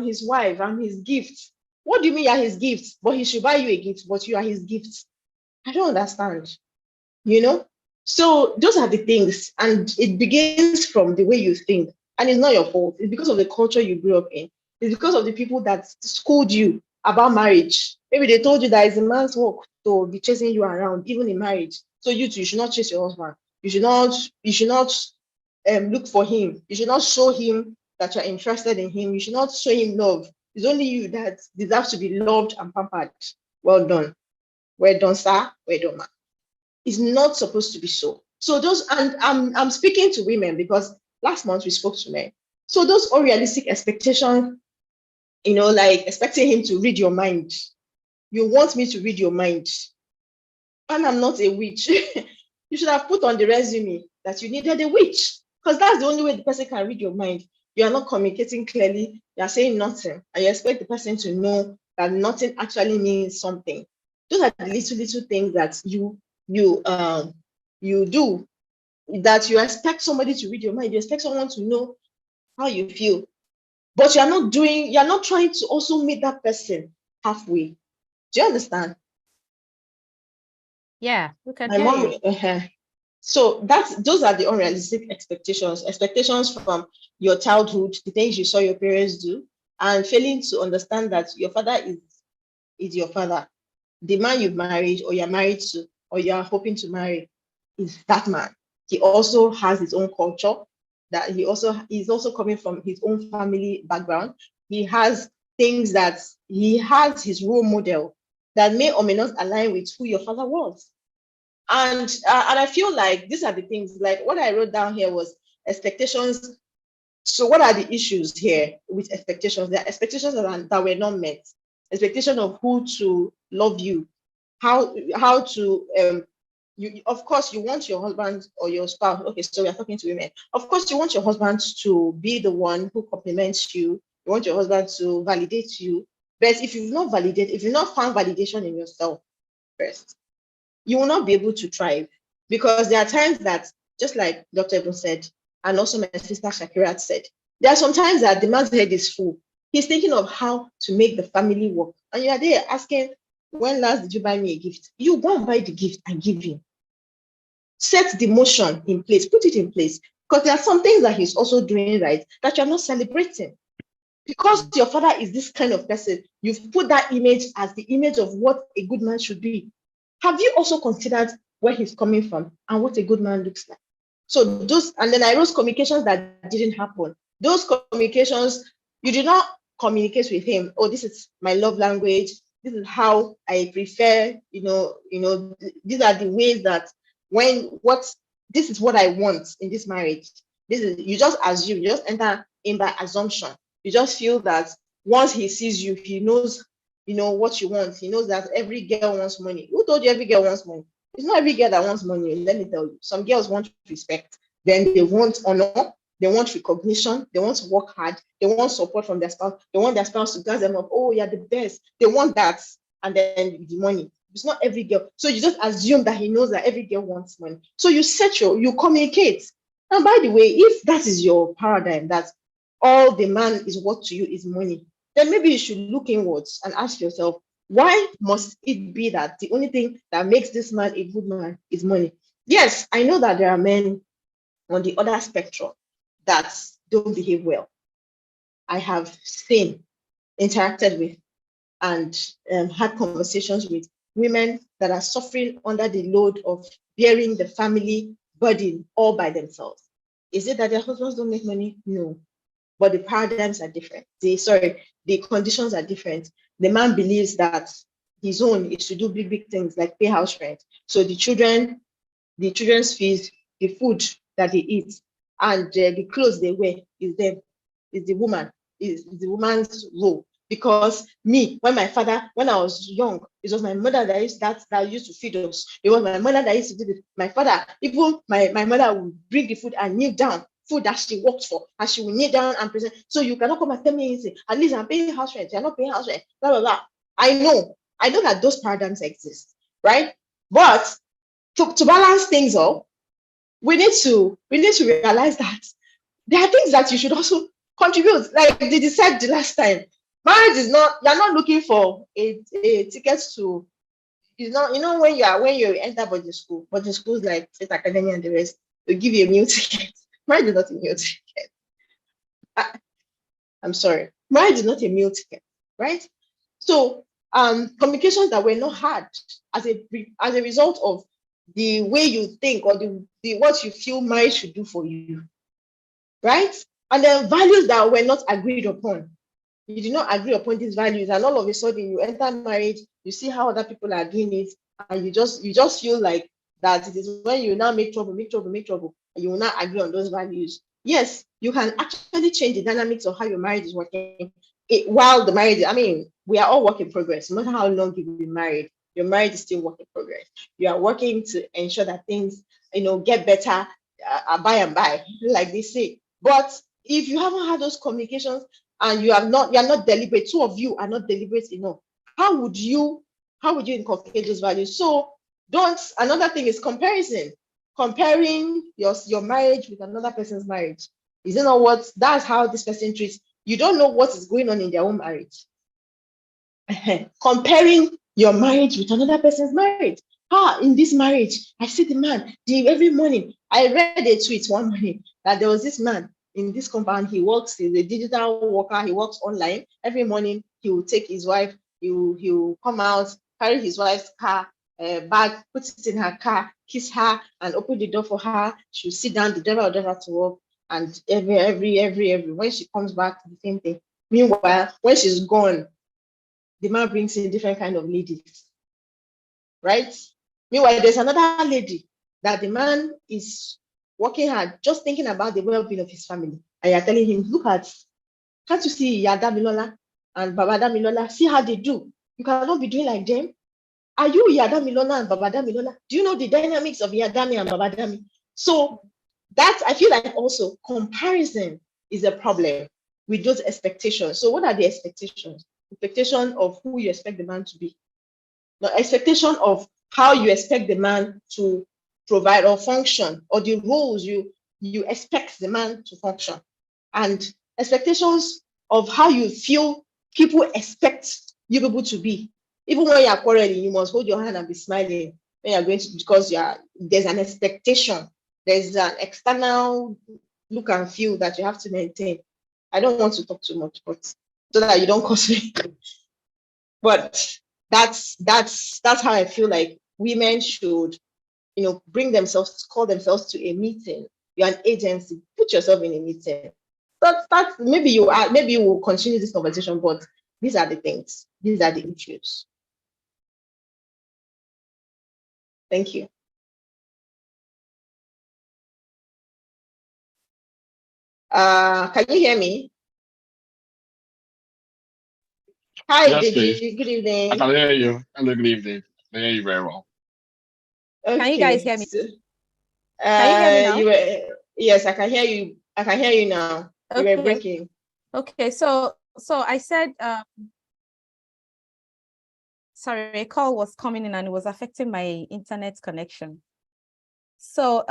his wife, I'm his gift. What do you mean you're his gift? But he should buy you a gift, but you are his gift. I don't understand. So those are the things, and it begins from the way you think, and it's not your fault. It's because of the culture you grew up in. It's because of the people that schooled you about marriage. Maybe they told you that it's a man's work to be chasing you around, even in marriage. So you too, you should not chase your husband. You should not look for him. You should not show him that you're interested in him. You should not show him love. It's only you that deserves to be loved and pampered. Well done. Well done, sir. Well done, man. It's not supposed to be so. So those, and I'm speaking to women because last month we spoke to men. So those unrealistic expectations, like expecting him to read your mind. You want me to read your mind, and I'm not a witch. You should have put on the resume that you needed a witch, because that's the only way the person can read your mind. You are not communicating clearly. You are saying nothing, and you expect the person to know that nothing actually means something. Those are the little things that you do, that you expect somebody to read your mind. You expect someone to know how you feel, but you're not trying to also meet that person halfway. Do you understand? Yeah, we can My hear mom, you. So those are the unrealistic expectations from your childhood, the things you saw your parents do, and failing to understand that your father is your father. The man you've married or you're married to or you're hoping to marry is that man. He also has his own culture, that he's also coming from his own family background. He has things that he has his role model that may or may not align with who your father was. And I feel like these are the things, like what I wrote down here was expectations. So what are the issues here with expectations? There are expectations that were not met. Expectation of who to love you, how to of course you want your husband or your spouse. Okay, so we are talking to women. Of course, you want your husband to be the one who compliments you. You want your husband to validate you. But if you've not found validation in yourself first, you will not be able to thrive, because there are times that, just like Dr. Ebon said, and also my sister Shakira said, there are some times that the man's head is full. He's thinking of how to make the family work. And you are there asking, when last did you buy me a gift? You go and buy the gift and give him. Set the motion in place, put it in place. Because there are some things that he's also doing right that you're not celebrating. Because your father is this kind of person, you've put that image as the image of what a good man should be. Have you also considered where he's coming from and what a good man looks like? So those, and then I wrote communications that didn't happen. Those communications, you did not communicate with him. Oh, this is my love language. This is how I prefer, these are the ways that this is what I want in this marriage. You just assume, you just enter in by assumption. You just feel that once he sees you, he knows, what you want. He knows that every girl wants money. Who told you every girl wants money? It's not every girl that wants money. Let me tell you, some girls want respect. Then they want honor. They want recognition. They want to work hard. They want support from their spouse. They want their spouse to gas them up. Oh, you're the best. They want that. And then the money. It's not every girl. So you just assume that he knows that every girl wants money. So you communicate. And by the way, if that is your paradigm, that all the man is worth to you is money, then maybe you should look inwards and ask yourself, why must it be that the only thing that makes this man a good man is money? Yes, I know that there are men on the other spectrum that don't behave well. I have seen, interacted with, and had conversations with women that are suffering under the load of bearing the family burden all by themselves. Is it that their husbands don't make money? No. But the paradigms are different. The conditions are different. The man believes that his own is to do big, big things like pay house rent. So the children's fees, the food that they eat, and the clothes they wear is the woman's role. Because me, when I was young, it was my mother that used to feed us. It was my mother that used to do it. My father, even my mother would bring the food and kneel down, food that she worked for, and she will kneel down and present. So you cannot come and tell me anything. At least I'm paying house rent. You're not paying house rent. Blah blah blah. I know that those paradigms exist, right? But to balance things up, we need to realize that there are things that you should also contribute. Like they said the last time, marriage is not, you're not looking for a ticket to, it's not, when you enter boarding schools like State Academy and the rest, they give you a meal ticket. Marriage is not a meal ticket. I'm sorry, marriage is not a meal ticket, right? So communications that were not had as a result of the way you think or the what you feel marriage should do for you, right? And then values that were not agreed upon. You did not agree upon these values, and all of a sudden you enter marriage, you see how other people are doing it, and you just feel like that it is when you now make trouble, and you will not agree on those values. Yes, you can actually change the dynamics of how your marriage is working. While the marriage, I mean, we are all work in progress. No matter how long you've been married, your marriage is still work in progress. You are working to ensure that things, get better by and by, like they say. But if you haven't had those communications and you're not deliberate, two of you are not deliberate enough, how would you inculcate those values? So another thing is comparison. Comparing your marriage with another person's marriage. Is it not that's how this person treats? You don't know what is going on in their own marriage. Comparing your marriage with another person's marriage. In this marriage, I see the man every morning. I read a tweet one morning that there was this man in this compound. He's a digital worker. He works online. Every morning, he will take his wife. He will come out, carry his wife's car bag, put it in her car, kiss her, and open the door for her. She'll sit down. The driver will drive her to work. And every when she comes back, the same thing. Meanwhile, when she's gone, the man brings in different kind of ladies, right? Meanwhile, there's another lady that the man is working hard, just thinking about the well-being of his family. And you're telling him, can't you see Iya Damilola and Baba Damilola? See how they do. You cannot be doing like them. Are you Iya Damilola and Baba Damilola? Do you know the dynamics of Iya Dami and Baba Dami? So I feel like also comparison is a problem with those expectations. So what are the expectations? Expectation of who you expect the man to be. The expectation of how you expect the man to provide or function, or the roles you expect the man to function. And expectations of how you feel people expect you people to be. Even when you are quarreling, you must hold your hand and be smiling when you're going to, because there's an expectation. There's an external look and feel that you have to maintain. I don't want to talk too much, but so that you don't cause me. But that's how I feel like women should, bring themselves, call themselves to a meeting. You're an agency, put yourself in a meeting. That's maybe you will continue this conversation, but these are the things, these are the issues. Thank you. Can you hear me? Hi, Yes, Deji. please. Good I evening. can hear you. Hello, good evening. I hear you very well. Okay. Can you guys hear me? So, Can you hear me now? Yes, I can hear you. I can hear you now. You were Okay. breaking. Okay. So I said, sorry, a call was coming in and it was affecting my internet connection. So,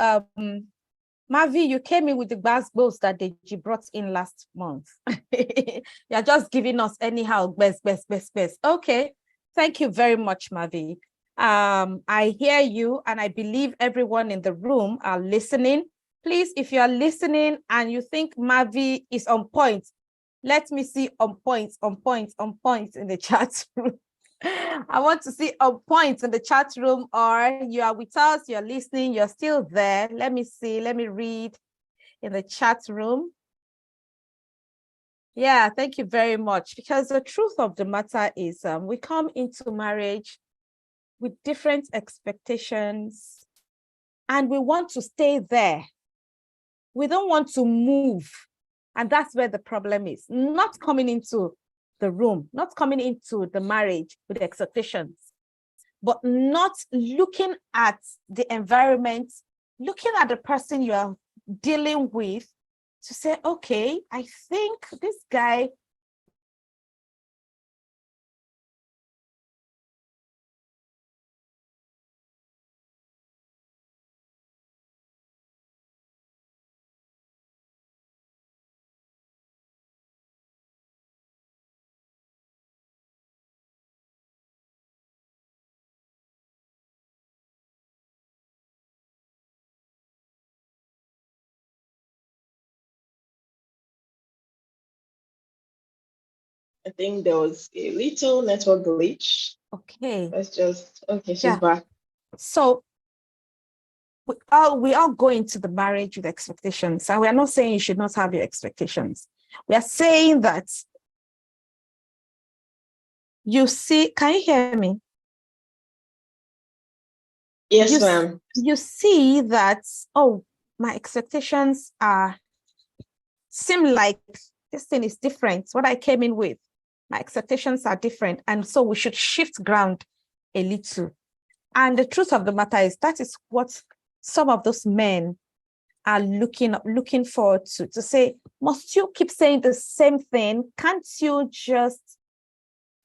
Mavi, you came in with the gbas that Deji brought in last month. You're just giving us anyhow, best. Okay. Thank you very much, Mavi. I hear you and I believe everyone in the room are listening. Please, if you are listening and you think Mavi is on point, let me see on point in the chat room. I want to see on point in the chat room, or you are with us, you're listening, you're still there. Let me see, let me read in the chat room. Yeah, thank you very much. Because the truth of the matter is we come into marriage with different expectations and we want to stay there. We don't want to move. And that's where the problem is. Not coming into the room, not coming into the marriage with expectations, but not looking at the environment, looking at the person you are dealing with to say, okay, I think this guy I think there was a little network glitch. okay. Okay, she's Yeah. back. So we all go into the marriage with expectations. And we are not saying you should not have your expectations. We are saying that you see, can you hear me? Yes, ma'am. You see that, oh, my expectations seem like this thing is different. What I came in with, my expectations are different. And so we should shift ground a little. And the truth of the matter is that is what some of those men are looking forward to say, must you keep saying the same thing? Can't you just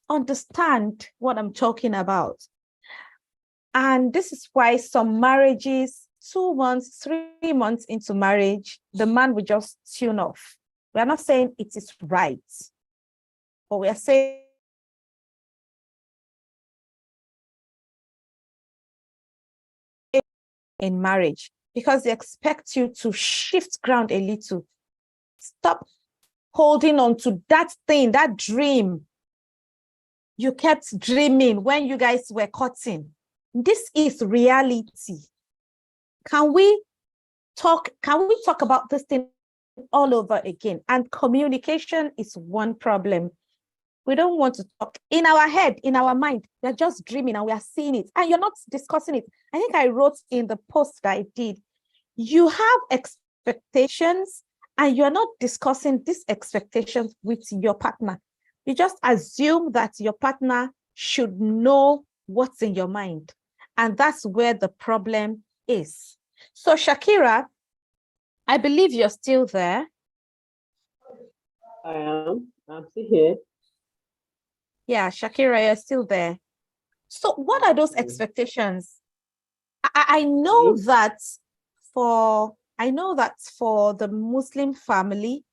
understand what I'm talking about? And this is why some marriages, 2 months, 3 months into marriage, the man will just tune off. We are not saying it is right, but we are saying in marriage, because they expect you to shift ground a little. Stop holding on to that thing, that dream you kept dreaming when you guys were cutting. This is reality. Can we talk about this thing all over again? And communication is one problem. We don't want to talk in our head, in our mind. We're just dreaming and we are seeing it. And you're not discussing it. I think I wrote in the post that I did, you have expectations and you're not discussing these expectations with your partner. You just assume that your partner should know what's in your mind. And that's where the problem is. So Shakira, I believe you're still there. I am. I'm still here. Yeah, Shakira, you're still there. So what are those expectations? I know that for the Muslim family,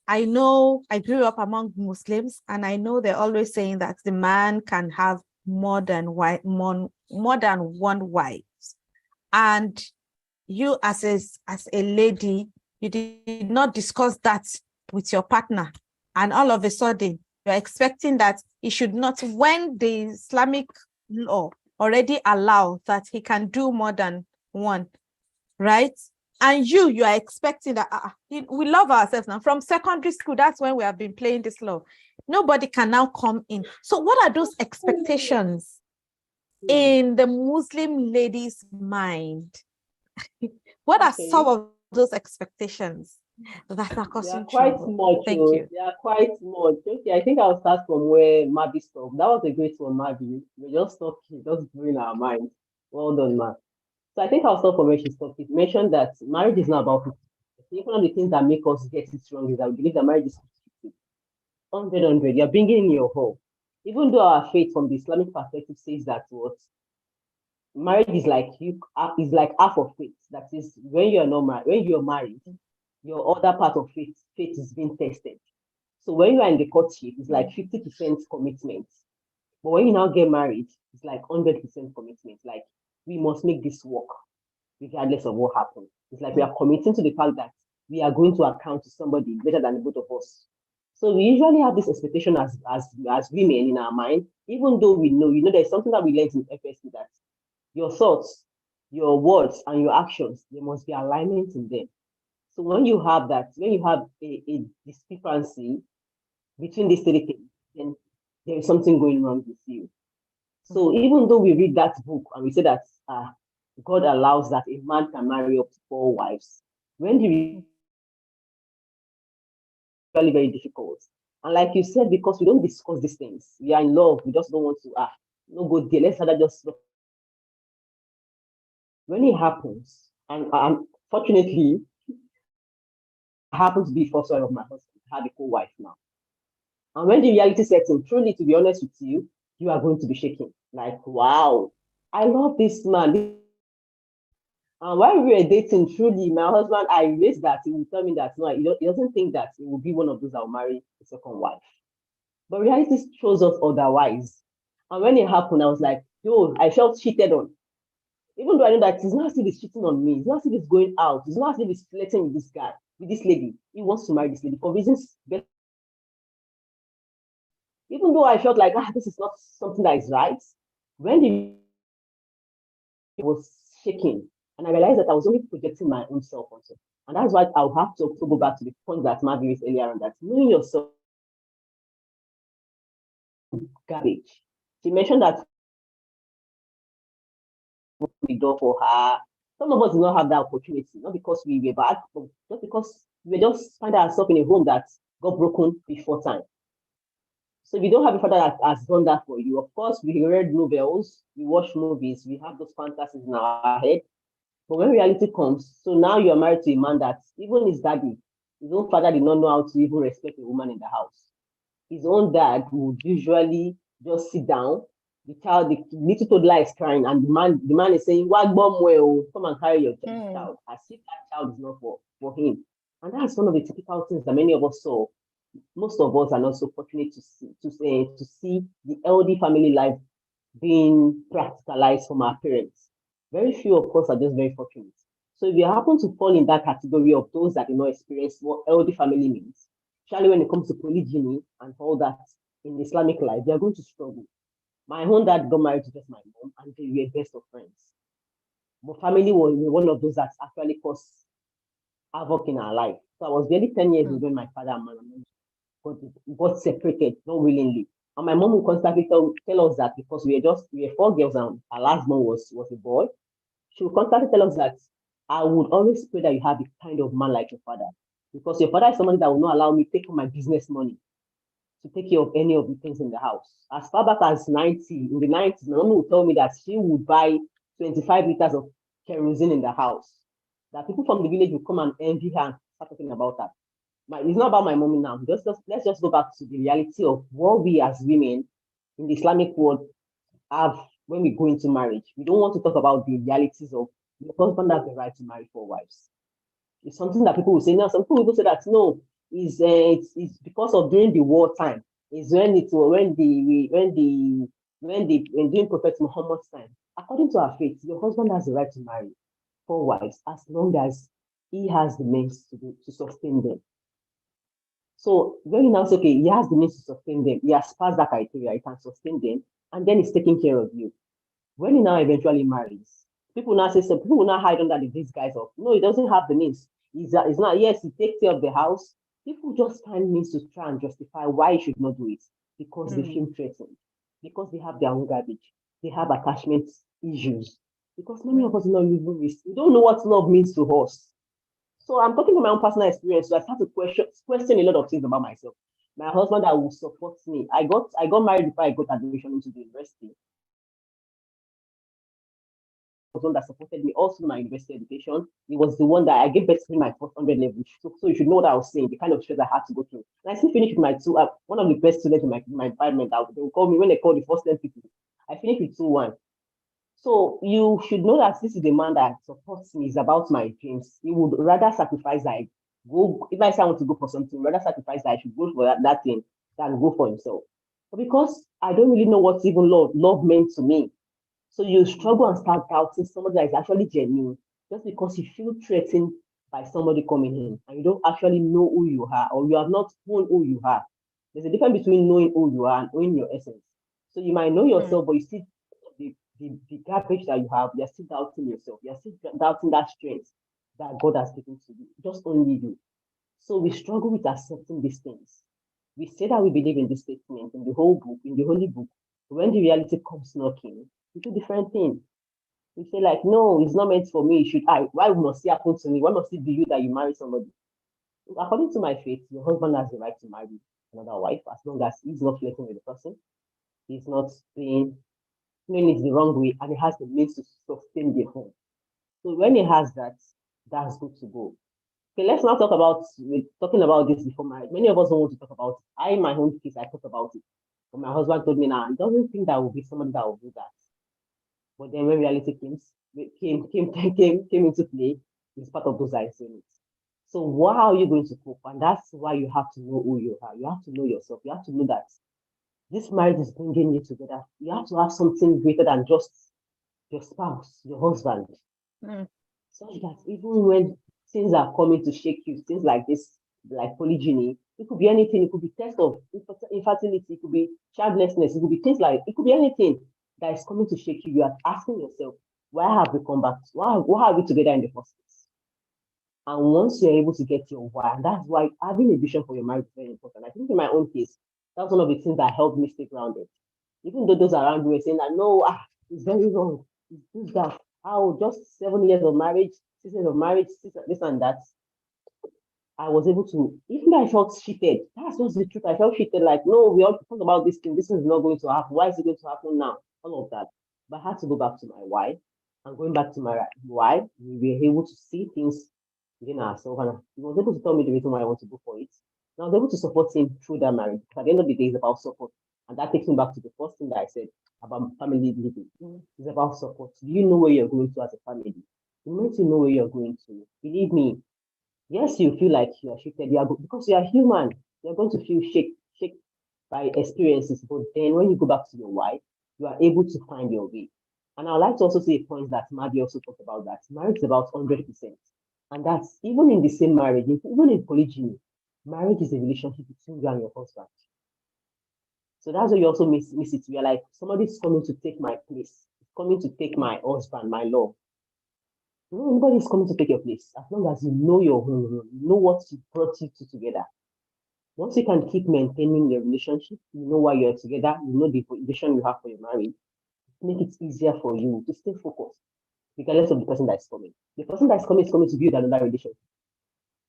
I know I grew up among Muslims, and I know they're always saying that the man can have more than one wife. And you as a lady, you did not discuss that with your partner, and all of a sudden you're expecting that he should not, when the Islamic law already allow that he can do more than one, right? And you are expecting that we love ourselves now. From secondary school, that's when we have been playing this law. Nobody can now come in. So what are those expectations in the Muslim lady's mind? What are some of those expectations that are causing quite trouble? much. Thank you. They are quite much. Okay, I think I'll start from where Mavi stopped. That was a great one, Mavi. We're just talking, just blowing our minds. Well done, Ma. So I think I'll start from where she stopped. She mentioned that marriage is not about 50. I think one of the things that make us get it wrong is that we believe that marriage is 50. 100. You're bringing in your whole. Even though our faith from the Islamic perspective says that what marriage is like half of faith. That is, when you're not married, when you're married, your other part of faith is being tested. So when you are in the courtship, it's like 50% commitment. But when you now get married, it's like 100% commitment. Like, we must make this work, regardless of what happens. It's like we are committing to the fact that we are going to account to somebody better than the both of us. So we usually have this expectation as women in our mind, even though we know, there's something that we learned in FSC, that your thoughts, your words, and your actions, there must be alignment in them. So when you have that, when you have a discrepancy between these three things, then there is something going wrong with you. So even though we read that book and we say that God allows that a man can marry up to 4 wives, when the really very difficult. And like you said, because we don't discuss these things, we are in love, we just don't want to no go there. Let's have that just when it happens, and fortunately, I happen to be first wife of my husband. I have a co-wife now. And when the reality sets in, truly, to be honest with you, you are going to be shaking. Like, wow, I love this man. And while we were dating, truly, my husband, I raised that he would tell me that no, he doesn't think that he will be one of those that will marry a second wife. But reality shows us otherwise. And when it happened, I was like, yo, I felt cheated on. Even though I know that it's not as if he's cheating on me, it's not as if he's going out, it's not as if he's flirting with this guy, with this lady. He wants to marry this lady for reasons. Even though I felt like, this is not something that is right, when he was shaking, and I realized that I was only projecting my own self onto. And that's why I'll have to also go back to the point that Mavi raised earlier on, that knowing yourself, garbage. She mentioned that the door for her. Some of us do not have that opportunity, not because we were bad, but just because we just find ourselves in a home that got broken before time. So if you don't have a father that has done that for you, of course, we read novels, we watch movies, we have those fantasies in our head. But when reality comes, so now you're married to a man that even his daddy, his own father did not know how to even respect a woman in the house. His own dad would usually just sit down. The little toddler is crying, and the man is saying, come and carry your child, as if that child is not for him. And that's one of the typical things that many of us saw. Most of us are not so fortunate to see the LD family life being practicalized from our parents. Very few of us are just very fortunate. So if you happen to fall in that category of those that do not experience what LD family means, especially when it comes to polygyny and all that in Islamic life, they are going to struggle. My own dad got married to just my mom, and they were best of friends. But family was one of those that actually caused havoc in our life. So I was barely 10 years when my father and my mom got separated, not willingly. And my mom would constantly tell us that, because we were 4 girls and our last born was a boy. She would constantly tell us that I would always pray that you have a kind of man like your father, because your father is somebody that will not allow me to take my business money to take care of any of the things in the house. As far back as in the 90s, my mom would tell me that she would buy 25 liters of kerosene in the house. That people from the village would come and envy her and start talking about that. It's not about my mommy now. Let's just go back to the reality of what we as women in the Islamic world have when we go into marriage. We don't want to talk about the realities of the husband has the right to marry 4 wives. It's something that people will say. Now, some people will say that no, it's because of during the war time. It's when during Prophet Muhammad's time. According to our faith, your husband has the right to marry 4 wives as long as he has the means to sustain them. So when you now say, okay, he has the means to sustain them, he has passed that criteria, he can sustain them, and then he's taking care of you. When he now eventually marries, people now say, so people will now hide under the disguise of, no, he doesn't have the means. He's not, yes, he takes care of the house. People just find means to try and justify why he should not do it because they feel threatened, because they have their own garbage, they have attachment issues, because many of us know we don't know what love means to us. So I'm talking from my own personal experience. So I start to question a lot of things about myself. My husband that will support me. I got married before I got admission into the university. One that supported me also in my university education. He was the one that I gave birth to in my first 100 level. So you should know what I was saying, the kind of stress I had to go through. And I still finished with my two, one of the best students in my environment. They will call me when they call the first 10 people. I finished with 2-1. So you should know that this is the man that supports me, is about my dreams. He would rather sacrifice that I go, if I say I want to go for something, rather sacrifice that I should go for that thing than go for himself. But because I don't really know what even love meant to me. So you struggle and start doubting somebody that is actually genuine just because you feel threatened by somebody coming in and you don't actually know who you are or you have not known who you are. There's a difference between knowing who you are and knowing your essence. So you might know yourself, but you still the garbage that you have, you're still doubting yourself. You're still doubting that strength that God has given to you, just only you. So we struggle with accepting these things. We say that we believe in this statement in the whole book, in the holy book. When the reality comes knocking, we do different things. We say like, no, it's not meant for me. Why must it happen to me? Why must it be you that you marry somebody? According to my faith, your husband has the right to marry another wife as long as he's not flirting with the person. He's not doing it the wrong way, and he has the means to sustain the home. So when he has that, that's good to go. Okay, let's now talk about, we're talking about this before marriage. Many of us don't want to talk about it. I, in my own case, I talk about it. But my husband told me now, he doesn't think that will be somebody that will do that. But then when reality came into play, it's part of those I said it. So how are you going to cope? And that's why you have to know who you are. You have to know yourself. You have to know that this marriage is bringing you together. You have to have something greater than just your spouse, your husband. Such that even when things are coming to shake you, things like this, like polygyny, it could be anything. It could be test of infertility, it could be childlessness, it could be things like, it could be anything that is coming to shake you. You are asking yourself, why have we come back? Why are we together in the first place? And once you're able to get your why, and that's why having a vision for your marriage is very important. I think in my own case, that's one of the things that helped me stay grounded. Even though those around me were saying that, no, it's very wrong. It's that. Just 7 years of marriage, 6 years of marriage, this and that. I was able to, even though I felt cheated, that's just the truth. I felt cheated, like, no, we all talk about this thing. This is not going to happen. Why is it going to happen now? All of that. But I had to go back to my why. And going back to my why, we were able to see things within ourselves. And he was able to tell me the reason why I want to go for it. And I was able to support him through that marriage. Because at the end of the day, it's about support. And that takes me back to the first thing that I said about family living. It's about support. Do you know where you're going to as a family? The moment you know where you're going to, believe me, yes, you feel like you are shifted, because you are human. You're going to feel shake by experiences. But then when you go back to your why, you are able to find your way. And I would like to also say a point that Maddie also talked about, that marriage is about 100%. And that's even in the same marriage, even in polygyny, marriage is a relationship between you and your husband. So that's why you also miss it. You're like, somebody's coming to take my place, coming to take my husband, my love. Nobody's coming to take your place as long as you know your home, you know what brought you two together. Once you can keep maintaining your relationship, you know why you're together, you know the vision you have for your marriage, make it easier for you to stay focused, regardless of the person that's coming. The person that's coming is coming to build another relationship.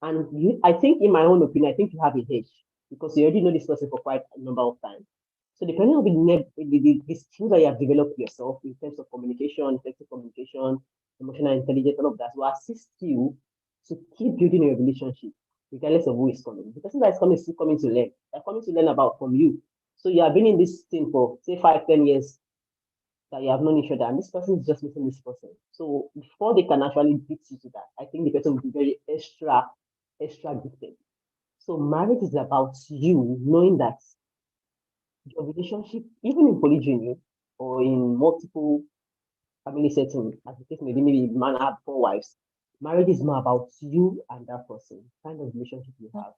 And I think, in my own opinion, I think you have a hedge because you already know this person for quite a number of times. So depending on the skills that you have developed yourself in terms of communication, effective communication, emotional intelligence, all of that will assist you to keep building your relationship, regardless of who is coming. The person that is coming is still coming to learn. They're coming to learn about from you. So you have been in this thing for, say, 5-10 years that you have known each other, and this person is just meeting this person. So before they can actually beat you to that, I think the person will be very extra gifted. So marriage is about you knowing that your relationship, even in polygyny or in multiple family settings, as the case maybe man have 4 wives, marriage is more about you and that person, kind of relationship you have.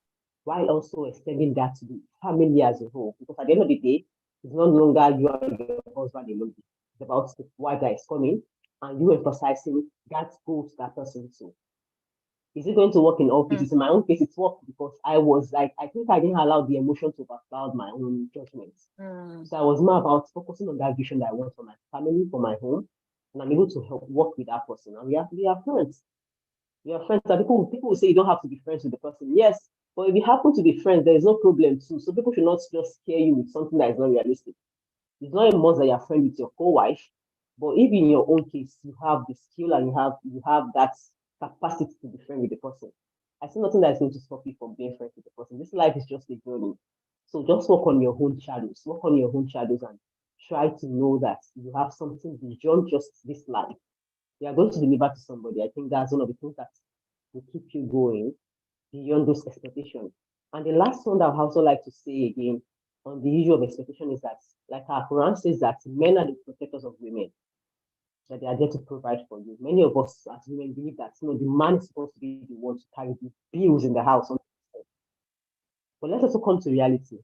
while also extending that to the family as a whole. Because at the end of the day, it's no longer you and your husband alone. It's about the wife that is coming and you emphasizing that goes to that person too. Is it going to work in all cases? In my own case, it's worked because I was like, I think I didn't allow the emotion to overcloud my own judgments. So I was more about focusing on that vision that I want for my family, for my home, and I'm able to help work with that person. And we are friends. We are friends. And people will say you don't have to be friends with the person. Yes, but if you happen to be friends, there is no problem too. So people should not just scare you with something that is not realistic. It's not a must that you're friends with your co-wife, but if in your own case you have the skill and you have that capacity to be friends with the person, I see nothing that is going to stop you from being friends with the person. This life is just a journey. So just work on your own shadows, work on your own shadows and try to know that you have something beyond just this life. You are going to deliver to somebody. I think that's one of the things that will keep you going beyond those expectations. And the last one that I also like to say again on the issue of expectation is that, like our Quran says, that men are the protectors of women, that they are there to provide for you. Many of us as women believe that the man is supposed to be the one to carry the bills in the house. But let's also come to reality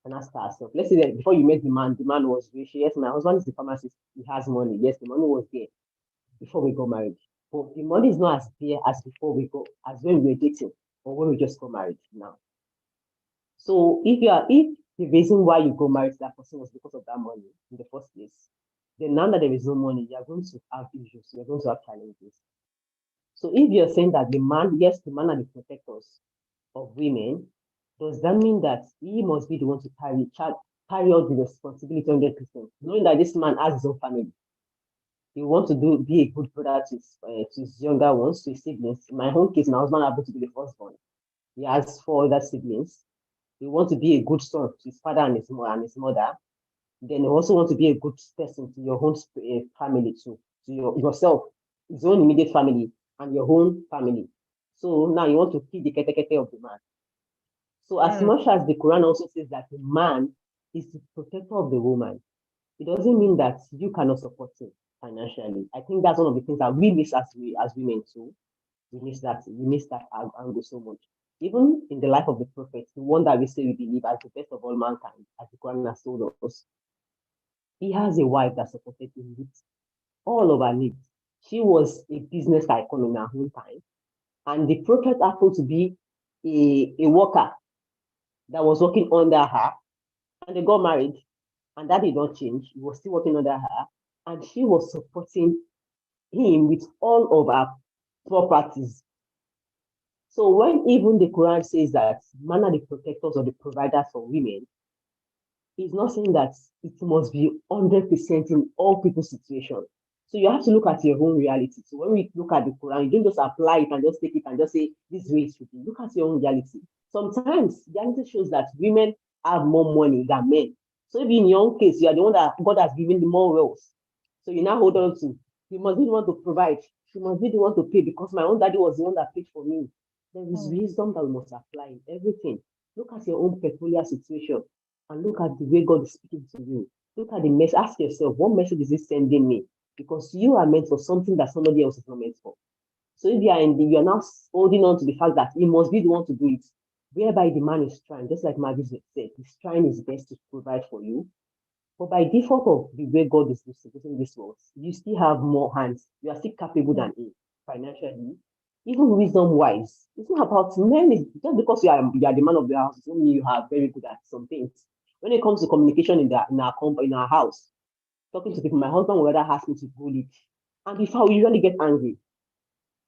and ask ourselves. Let's say that before you met the man was rich. Yes, my husband is the pharmacist. He has money. Yes, the money was there before we got married. But the money is not as there as before as when we were dating or when we just got married now. So if the reason why you go married to that person was because of that money in the first place, then now that there is no money, you're going to have issues, you're going to have challenges. So if you're saying that the man are the protectors of women, does that mean that he must be the one to carry out the responsibility 100%, knowing that this man has his own family? He wants to be a good brother to his younger ones, to his siblings. In my own case, my husband happened to be the firstborn. He has 4 other siblings. You want to be a good son to his father and his mother. Then you also want to be a good person to your own family too, to yourself, his own immediate family and your own family. So now you want to keep the kete of the man. So as much as the Quran also says that the man is the protector of the woman, it doesn't mean that you cannot support him financially. I think that's one of the things that we miss as women too. We miss that angle so much. Even in the life of the prophet, the one that we say we believe as the best of all mankind, as the Quran has told us, he has a wife that supported him with all of her needs. She was a business icon in her own time, and the prophet happened to be a worker that was working under her, and they got married, and that did not change. He was still working under her, and she was supporting him with all of her properties. So when even the Quran says that men are the protectors or the providers for women, it's not saying that it must be 100% in all people's situations. So you have to look at your own reality. So when we look at the Quran, you don't just apply it and just take it and just say, this way it should be. Look at your own reality. Sometimes reality shows that women have more money than men. So if in your own case, you are the one that God has given the more wealth. So you now hold on to, you must be the one to provide. You must be the one to pay because my own daddy was the one that paid for me. There is wisdom that we must apply in everything. Look at your own peculiar situation and look at the way God is speaking to you. Look at the message. Ask yourself, what message is He sending me? Because you are meant for something that somebody else is not meant for. So if you are now holding on to the fact that he must be the one to do it, whereby the man is trying, just like Maggie said, he's trying his best to provide for you. But by default of the way God is distributing this world, you still have more hands. You are still capable than him financially, even wisdom-wise. It's not about men. Just because you are the man of the house, it doesn't mean you are very good at some things. When it comes to communication in our house, talking to people, my husband would rather ask me to go lead. And before we usually get angry.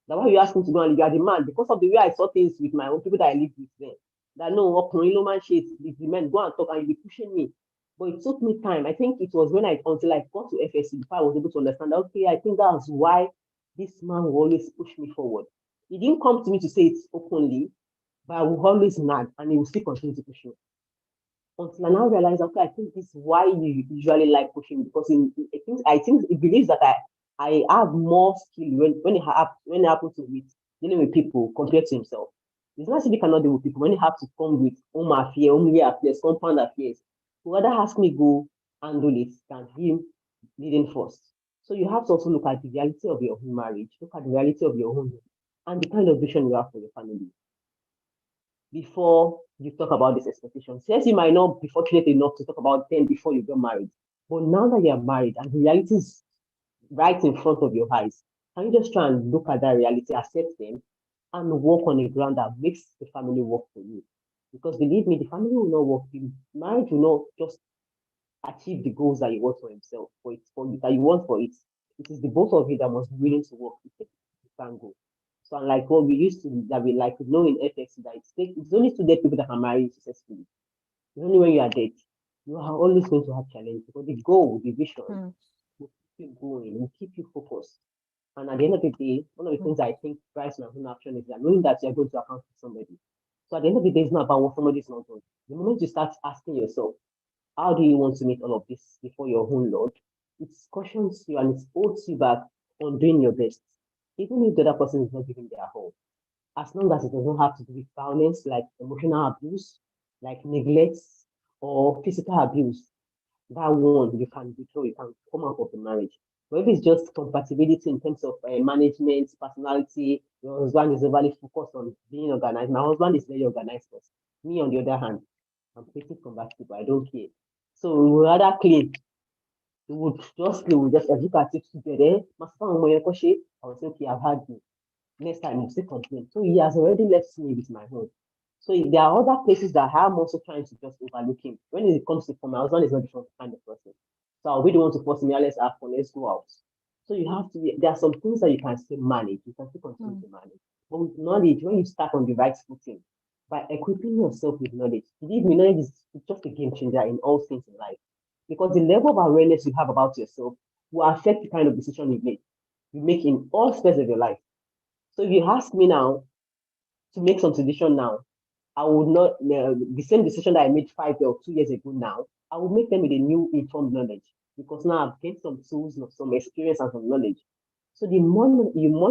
That's why you ask me to go and lead. You are the man. Because of the way I saw things with my own people that I live with them. That no, man shit, the men go and talk and you'll be pushing me. But it took me time. I think it was until I got to FSC before I was able to understand that, okay, I think that's why this man will always push me forward. He didn't come to me to say it openly, but I will always nag and he will still continue to push me. Until I now realize, okay, I think this is why you usually like pushing because I think it believes that I have more skill when it happens to with dealing with people compared to himself. It's not as if he cannot deal with people when he have to come with home affairs, compound affairs. He rather ask me go handle it than him leading first. So you have to also look at the reality of your own marriage, look at the reality of your own and the kind of vision you have for your family. before you talk about this expectation. Yes, you might not be fortunate enough to talk about them before you get married. But now that you're married and the reality is right in front of your eyes, can you just try and look at that reality, accept them, and work on a ground that makes the family work for you? Because believe me, the family will not work. The marriage will not just achieve the goals that you want for himself, for you, that you want for it. It is the both of you that must be willing to work to take the tango. So unlike what we used to that we like know in FX, that it's only two dead people that can marry successfully. It's only when you are dead. You are always going to have challenges because the goal, the vision will keep you going, will keep you focused. And at the end of the day, one of the things I think drives my own action is that knowing that you're going to account for somebody. So at the end of the day, it's not about what somebody is not doing. The moment you start asking yourself, how do you want to make all of this before your own Lord? It cautions you and it holds you back on doing your best, even if the other person is not giving their whole. As long as it does not have to do with violence, like emotional abuse, like neglect, or physical abuse, that one you can withdraw, you can come out of the marriage. But if it's just compatibility in terms of management, personality, your husband is overly focused on being organized. My husband is very organized. Me, on the other hand, I'm pretty compatible. I don't care. So we would rather clean. We would just look at it together. I will say, okay, I've had you. Next time, you still complain. So he has already left me with my home. So there are other places that I'm also trying to just overlook him. When it comes to for my husband, is not different kind of person. So I'll be the one to force me, let's have fun, let's go out. So you have to there are some things that you can still manage, you can still continue to manage. But with knowledge, when you start on the right footing, by equipping yourself with knowledge, believe me, knowledge is just a game changer in all things in life. Because the level of awareness you have about yourself will affect the kind of decision you make in all aspects of your life. So if you ask me now to make some decision now, I would not the same decision that I made 5 or 2 years ago now, I will make them with a new informed knowledge because now I've gained some tools, some experience and some knowledge. So the more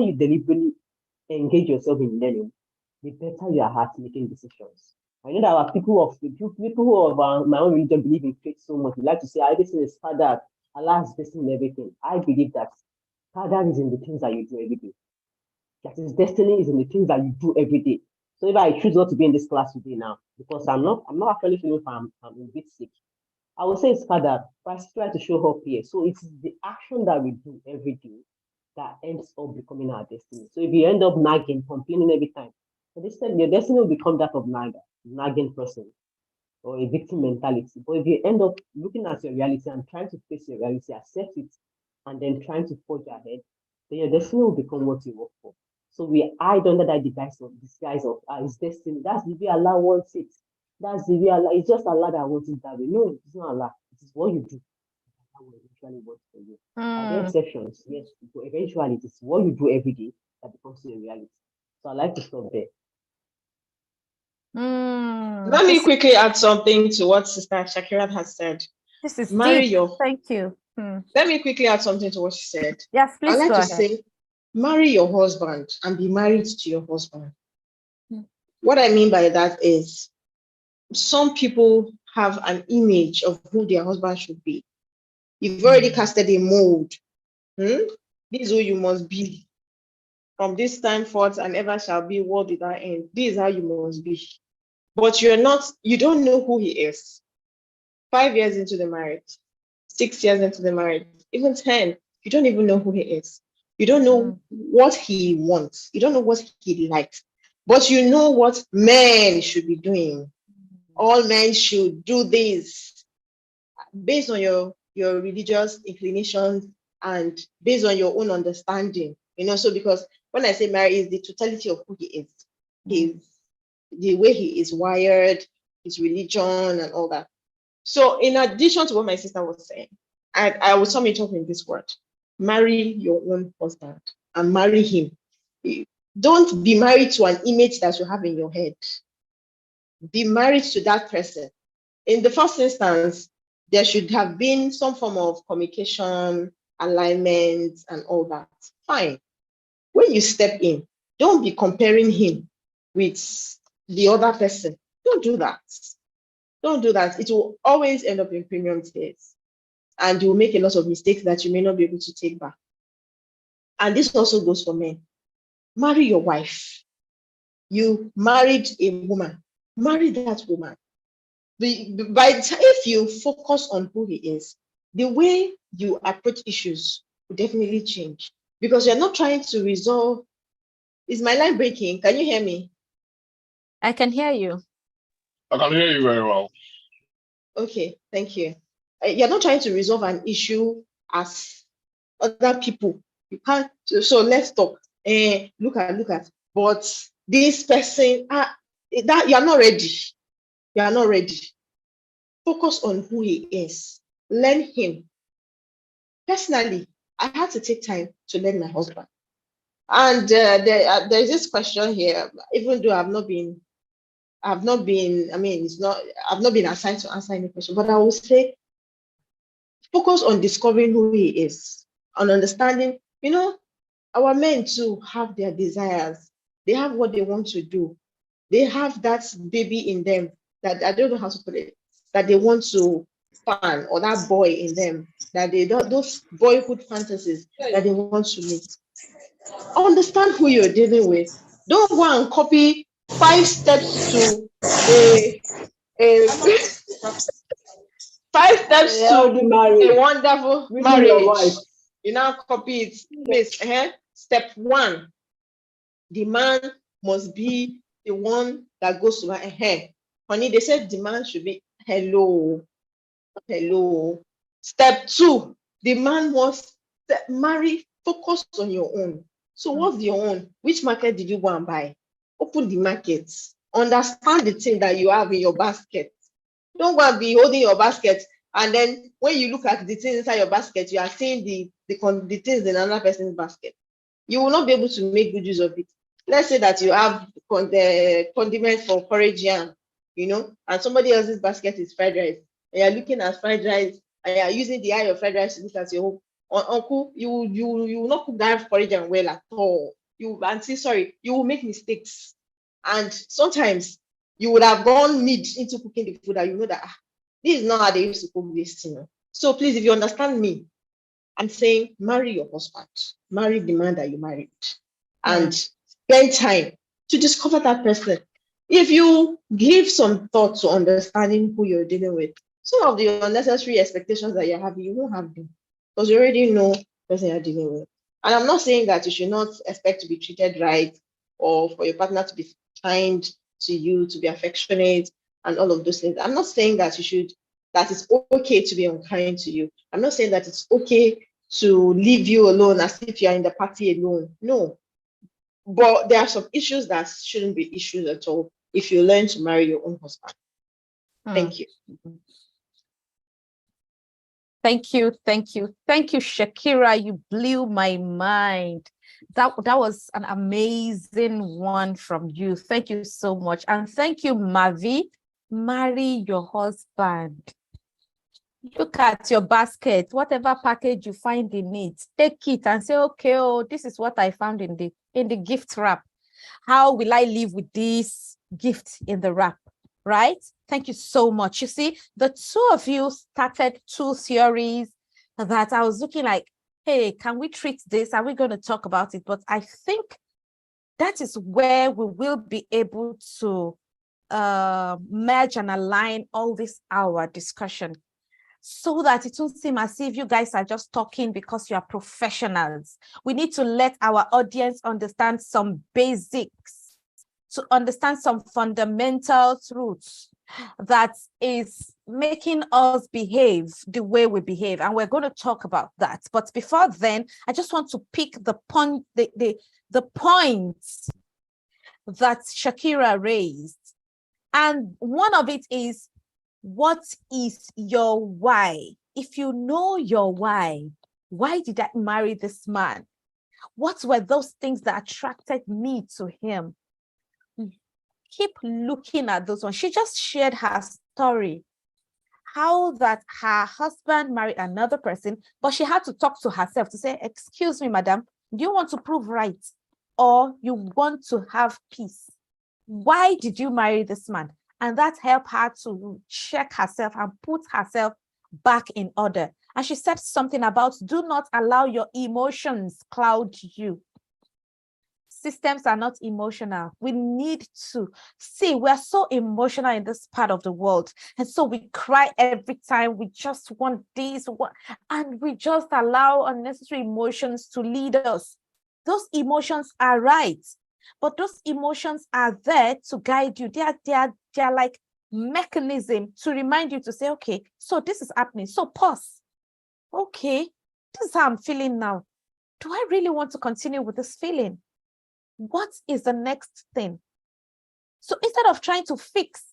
you deliberately engage yourself in learning, the better you are at making decisions. I know there are people who of my own religion believe in faith so much. We like to say everything is Father, Allah is blessing in everything. I believe that Father is in the things that you do every day. That his destiny is in the things that you do every day. So if I choose not to be in this class today now, because I'm not actually feeling I'm a bit sick, I will say it's Father, but I try to show up here. So it's the action that we do every day that ends up becoming our destiny. So if you end up nagging, complaining every time, your destiny will become that of nagging person or a victim mentality. But if you end up looking at your reality and trying to face your reality, accept it, and then trying to forge ahead, then your destiny will become what you work for. So we hide under that disguise of his destiny. That's the way Allah wants it. That's the way Allah. It's just Allah that wants it that way. No, it's not Allah. It is what you do. That will eventually work for you. There are exceptions, yes, but eventually it is what you do every day that becomes your reality. So I like to stop there. Let me quickly add something to what Sister Shakira has said. This is Marry deep. Thank you. Let me quickly add something to what she said. Yes, please. I like go to ahead. say, marry your husband and be married to your husband. What I mean by that is some people have an image of who their husband should be. You've already casted a mold. This is who you must be. From this time forth and ever shall be, world without end. This is how you must be. But you don't know who he is. 5 years into the marriage, 6 years into the marriage, even 10, you don't even know who he is. You don't know what he wants. You don't know what he likes. But you know what men should be doing. All men should do this based on your religious inclinations and based on your own understanding. So because when I say marriage, is the totality of who he is. The way he is wired, his religion and all that. So in addition to what my sister was saying, I will sum it up in this word: marry your own husband and marry him. Don't be married to an image that you have in your head. Be married to that person. In the first instance, there should have been some form of communication, alignment, and all that. Fine. When you step in, don't be comparing him with the other person. Don't do that. Don't do that. It will always end up in premium tears. And you will make a lot of mistakes that you may not be able to take back. And this also goes for men. Marry your wife. You married a woman. marry that woman. If you focus on who he is, the way you approach issues will definitely change, because you're not trying to resolve. Is my line breaking? Can you hear me? I can hear you. I can hear you very well. Okay, thank you. You're not trying to resolve an issue as other people. You can't. So let's talk. Look at. But this person, that you are not ready. You are not ready. Focus on who he is. Learn him. Personally, I had to take time to learn my husband. And there's this question here. Even though I've not been. I mean, I've not been assigned to answer any question, but I will say focus on discovering who he is and understanding, our men too have their desires. They have what they want to do. They have that baby in them that I don't know how to put it, that they want to fan, or that boy in them that those boyhood fantasies that they want to meet. Understand who you're dealing with. Don't go and copy 5 steps to a 5 steps to a wonderful marriage. You now copy it. Please, step 1, the man must be the one that goes to honey, they said the man should be hello. Step 2, the man must marry, focus on your own. So what's your own? Which market did you go and buy? Open the market. Understand the thing that you have in your basket. Don't go and be holding your basket, and then when you look at the things inside your basket, you are seeing the things in another person's basket. You will not be able to make good use of it. Let's say that you have the condiment for porridge yam, and somebody else's basket is fried rice, and you're looking at fried rice, and you're using the eye of fried rice to look at your home. Uncle, you will not cook that porridge yam well at all. You will make mistakes, and sometimes you would have gone mid into cooking the food, and you know that this is not how they used to cook this. So please, if you understand me, I'm saying marry your husband, marry the man that you married, and spend time to discover that person. If you give some thought to understanding who you're dealing with, some of the unnecessary expectations that you're having, you won't have them, because you already know the person you're dealing with. And I'm not saying that you should not expect to be treated right, or for your partner to be kind to you, to be affectionate, and all of those things. I'm not saying that it's okay to be unkind to you. I'm not saying that it's okay to leave you alone as if you're in the party alone. No. But there are some issues that shouldn't be issues at all if you learn to marry your own husband. Thank you. Thank you, Shakira. You blew my mind. That was an amazing one from you. Thank you so much. And thank you, Mavi. Marry your husband. Look at your basket, whatever package you find in it, take it and say, okay, this is what I found in the gift wrap. How will I live with this gift in the wrap? Right? Thank you so much. You see, the two of you started 2 theories that I was looking like, hey, can we treat this? Are we going to talk about it? But I think that is where we will be able to merge and align all this our discussion, so that it won't seem as if you guys are just talking because you are professionals. We need to let our audience understand some basics, to understand some fundamental truths that is making us behave the way we behave. And we're going to talk about that. But before then, I just want to pick the points that Shakira raised. And one of it is, what is your why? If you know your why did I marry this man? What were those things that attracted me to him? Keep looking at those ones. She just shared her story, how that her husband married another person, but she had to talk to herself to say, excuse me, madam, do you want to prove right, or you want to have peace? Why did you marry this man? And that helped her to check herself and put herself back in order. And she said something about, do not allow your emotions cloud you. systems are not emotional. We need to see we're so emotional in this part of the world. And so we cry every time. We just want this, and we just allow unnecessary emotions to lead us. Those emotions are right, but those emotions are there to guide you. They are like mechanism to remind you to say, okay, so this is happening. So pause. Okay, this is how I'm feeling now. Do I really want to continue with this feeling? What is the next thing? So instead of trying to fix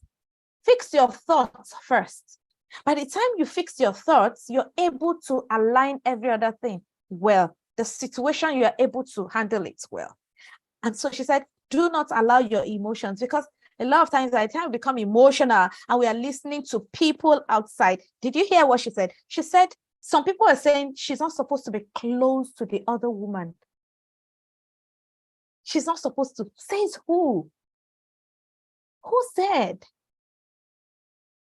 your thoughts first. By the time you fix your thoughts, you're able to align every other thing well. The situation, you are able to handle it well. And so she said, do not allow your emotions, because a lot of times by the time we become emotional and we are listening to people outside. Did you hear what she said? She said, some people are saying she's not supposed to be close to the other woman. She's not supposed to. Says who? Who said?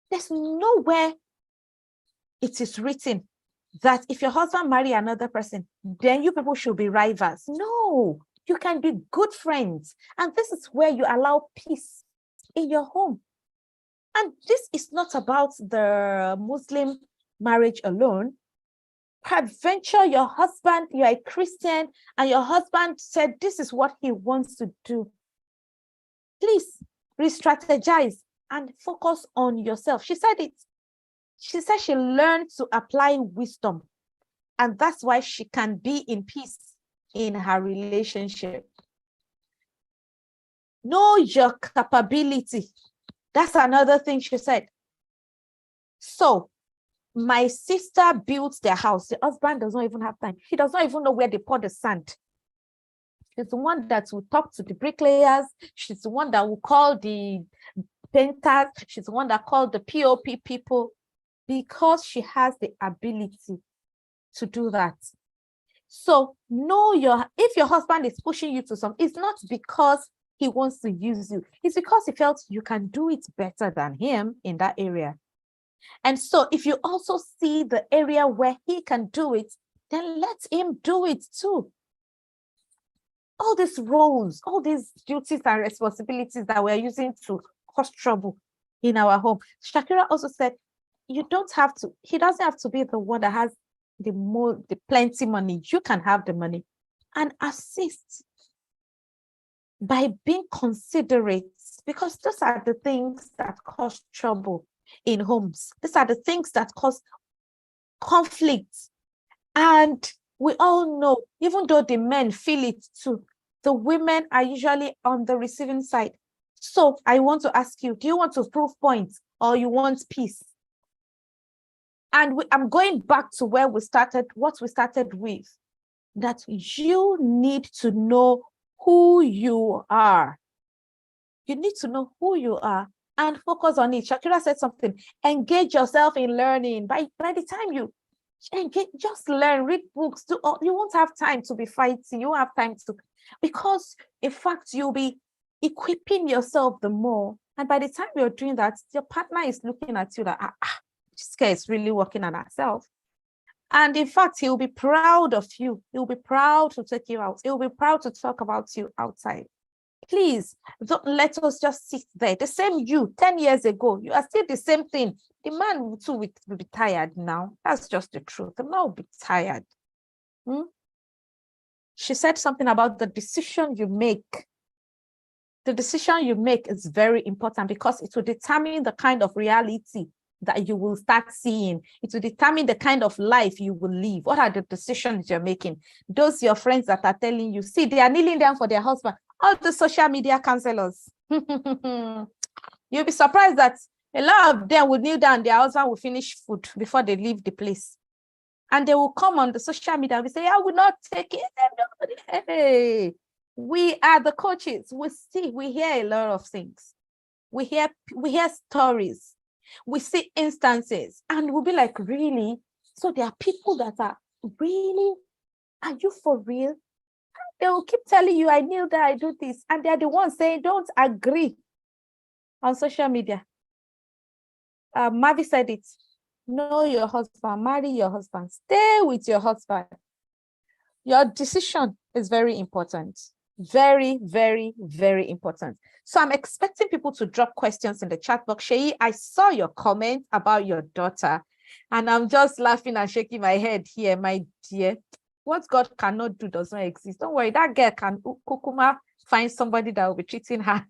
There's nowhere it is written that if your husband marry another person, then you people should be rivals. No, you can be good friends. And this is where you allow peace in your home. And this is not about the Muslim marriage alone. Peradventure, your husband, you're a Christian, and your husband said this is what he wants to do. Please re-strategize and focus on yourself. She said it. She said she learned to apply wisdom, and that's why she can be in peace in her relationship. Know your capability. That's another thing she said. So, my sister built their house. The husband does not even have time. He does not even know where they pour the sand. She's the one that will talk to the bricklayers. She's the one that will call the painters. She's the one that called the POP people, because she has the ability to do that. So if your husband is pushing you to something, it's not because he wants to use you. It's because he felt you can do it better than him in that area. And so if you also see the area where he can do it, then let him do it too. All these roles, all these duties and responsibilities that we're using to cause trouble in our home. Shakira also said, he doesn't have to be the one that has the plenty money. You can have the money and assist by being considerate, because those are the things that cause trouble in homes. These are the things that cause conflict. And we all know, even though the men feel it too, the women are usually on the receiving side. So I want to ask you, do you want to prove points or you want peace? And I'm going back to what we started with, that you need to know who you are. You need to know who you are and focus on it. Shakira said something, engage yourself in learning. By the time you engage, just learn, read books. You won't have time to be fighting. You won't have time to, because in fact, you'll be equipping yourself the more. And by the time you're doing that, your partner is looking at you like, this guy is really working on herself. And in fact, he'll be proud of you. He'll be proud to take you out. He'll be proud to talk about you outside. Please don't let us just sit there. The same you 10 years ago, you are still the same thing. The man too will be tired now. That's just the truth. The man will be tired. She said something about the decision you make. The decision you make is very important, because it will determine the kind of reality that you will start seeing. It will determine the kind of life you will live. What are the decisions you're making? Those your friends that are telling you, see, they are kneeling down for their husband. All the social media counselors. You'll be surprised that a lot of them will kneel down, their husband will finish food before they leave the place. And they will come on the social media and say, I will not take it. Hey, we are the coaches. We hear a lot of things. We hear stories. We see instances, and we'll be like, really? So there are people that are really, are you for real? They will keep telling you, I knew that I do this. And they're the ones saying, don't agree on social media. Mavi said it. Know your husband, marry your husband, stay with your husband. Your decision is very important. Very, very, very important. So I'm expecting people to drop questions in the chat box. Sheyi, I saw your comment about your daughter, and I'm just laughing and shaking my head here, my dear. What God cannot do does not exist. Don't worry, that girl can kukuma find somebody that will be treating her.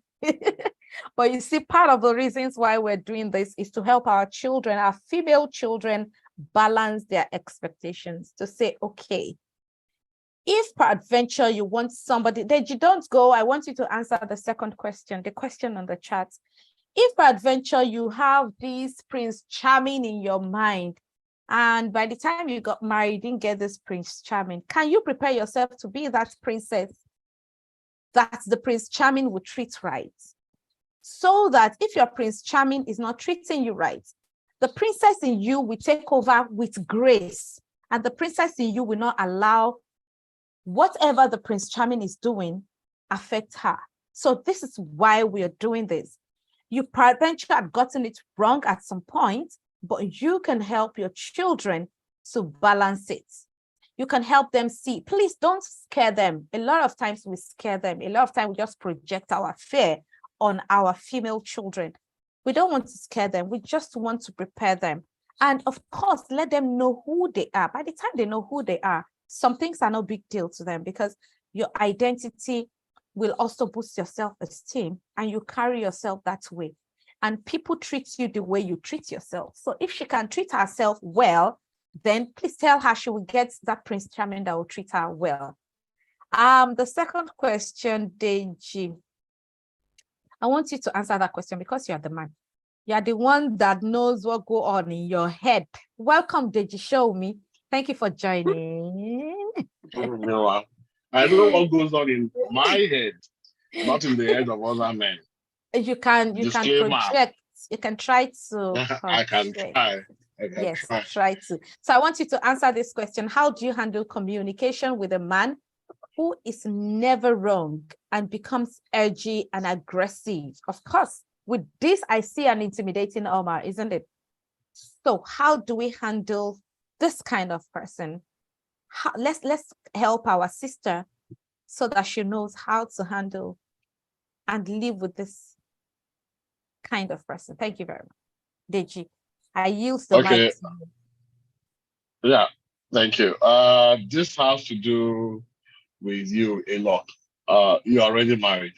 But you see, part of the reasons why we're doing this is to help our children, our female children, balance their expectations, to say, okay, if peradventure you want somebody, then you don't go. I want you to answer the second question, the question on the chat. If peradventure you have this Prince Charming in your mind, and by the time you got married, you didn't get this Prince Charming, can you prepare yourself to be that princess that the Prince Charming will treat right? So that if your Prince Charming is not treating you right, the princess in you will take over with grace, and the princess in you will not allow whatever the Prince Charming is doing affect her. So this is why we are doing this. You peradventure have gotten it wrong at some point, but you can help your children to balance it. You can help them see. Please don't scare them. A lot of times we scare them. A lot of times we just project our fear on our female children. We don't want to scare them. We just want to prepare them. And of course, let them know who they are. By the time they know who they are, some things are no big deal to them, because your identity will also boost your self-esteem, and you carry yourself that way. And people treat you the way you treat yourself. So if she can treat herself well, then please tell her she will get that Prince Charming that will treat her well. The second question, Deji, I want you to answer that question because you are the man. You are the one that knows what goes on in your head. Welcome, Deji. Show me. Thank you for joining. No, I know what goes on in my head, not in the head of other men. You can project. You can try to. I can try. Yes, try to. So I want you to answer this question. How do you handle communication with a man who is never wrong and becomes edgy and aggressive? Of course, with this, I see an intimidating Omar, isn't it? So how do we handle this kind of person? Let's help our sister so that she knows how to handle and live with this kind of person. Thank you very much. Deji, I use the mic to you. Yeah, thank you. This has to do with you a lot. You're already married.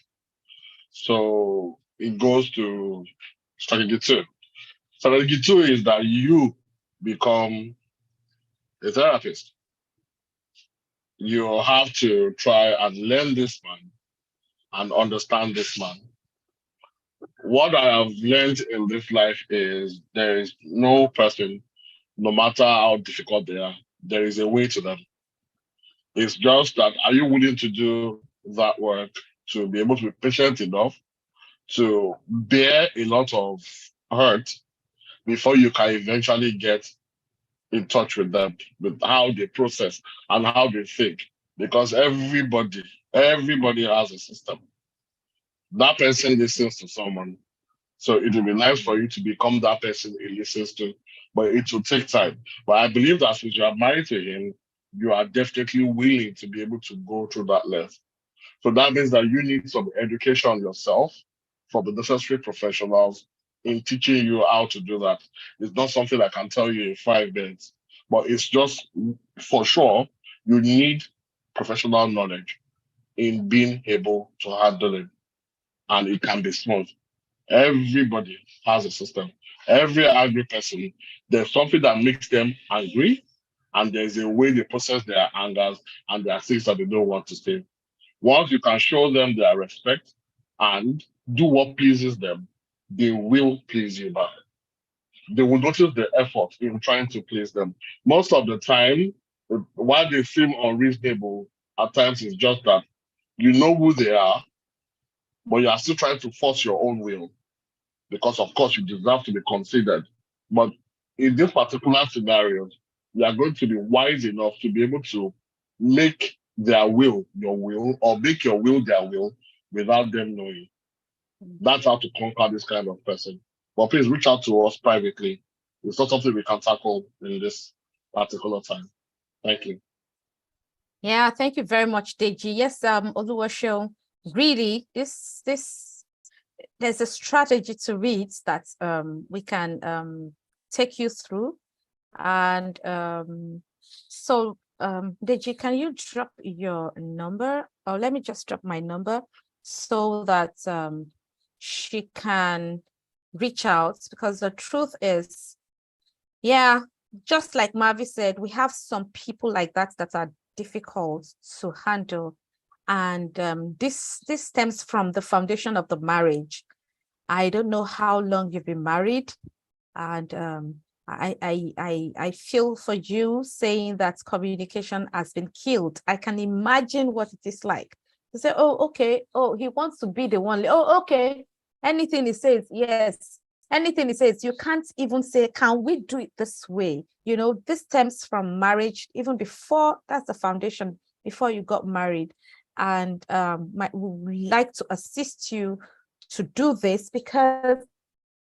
So it goes to strategy 2. Strategy 2 is that you become a therapist. You have to try and learn this man and understand this man. What I have learned in this life is there is no person, no matter how difficult they are, there is a way to them. It's just that, are you willing to do that work to be able to be patient enough to bear a lot of hurt before you can eventually get in touch with them, with how they process and how they think? Because everybody has a system. That person listens to someone. So it will be nice for you to become that person he listens to, but it will take time. But I believe that since you are married to him, you are definitely willing to be able to go through that length. So that means that you need some education yourself from the necessary professionals in teaching you how to do that. It's not something I can tell you in 5 minutes, but it's just for sure you need professional knowledge in being able to handle it, and it can be smooth. Everybody has a system. Every angry person, there's something that makes them angry, and there's a way they process their angers, and there are things that they don't want to say. Once you can show them their respect and do what pleases them, they will please you back. They will notice the effort in trying to please them. Most of the time, while they seem unreasonable, at times it's just that you know who they are, but you are still trying to force your own will, because of course you deserve to be considered. But in this particular scenario, you are going to be wise enough to be able to make their will your will, or make your will their will without them knowing. That's how to conquer this kind of person. But please reach out to us privately. It's not something we can tackle in this particular time. Thank you. Yeah, thank you very much, Deji. Yes, Oluwasho, really, there's a strategy to read that we can take you through. And so, Deji, can you drop your number? Or let me just drop my number so that she can reach out, because the truth is, yeah, just like Marvi said, we have some people like that that are difficult to handle. And this stems from the foundation of the marriage. I don't know how long you've been married, and I feel for you saying that communication has been killed. I can imagine what it is like to say, oh, okay, oh, he wants to be the one. Oh, okay. Anything he says, yes. Anything he says, you can't even say, can we do it this way? You know, this stems from marriage, even before, that's the foundation, before you got married. And we would like to assist you to do this, because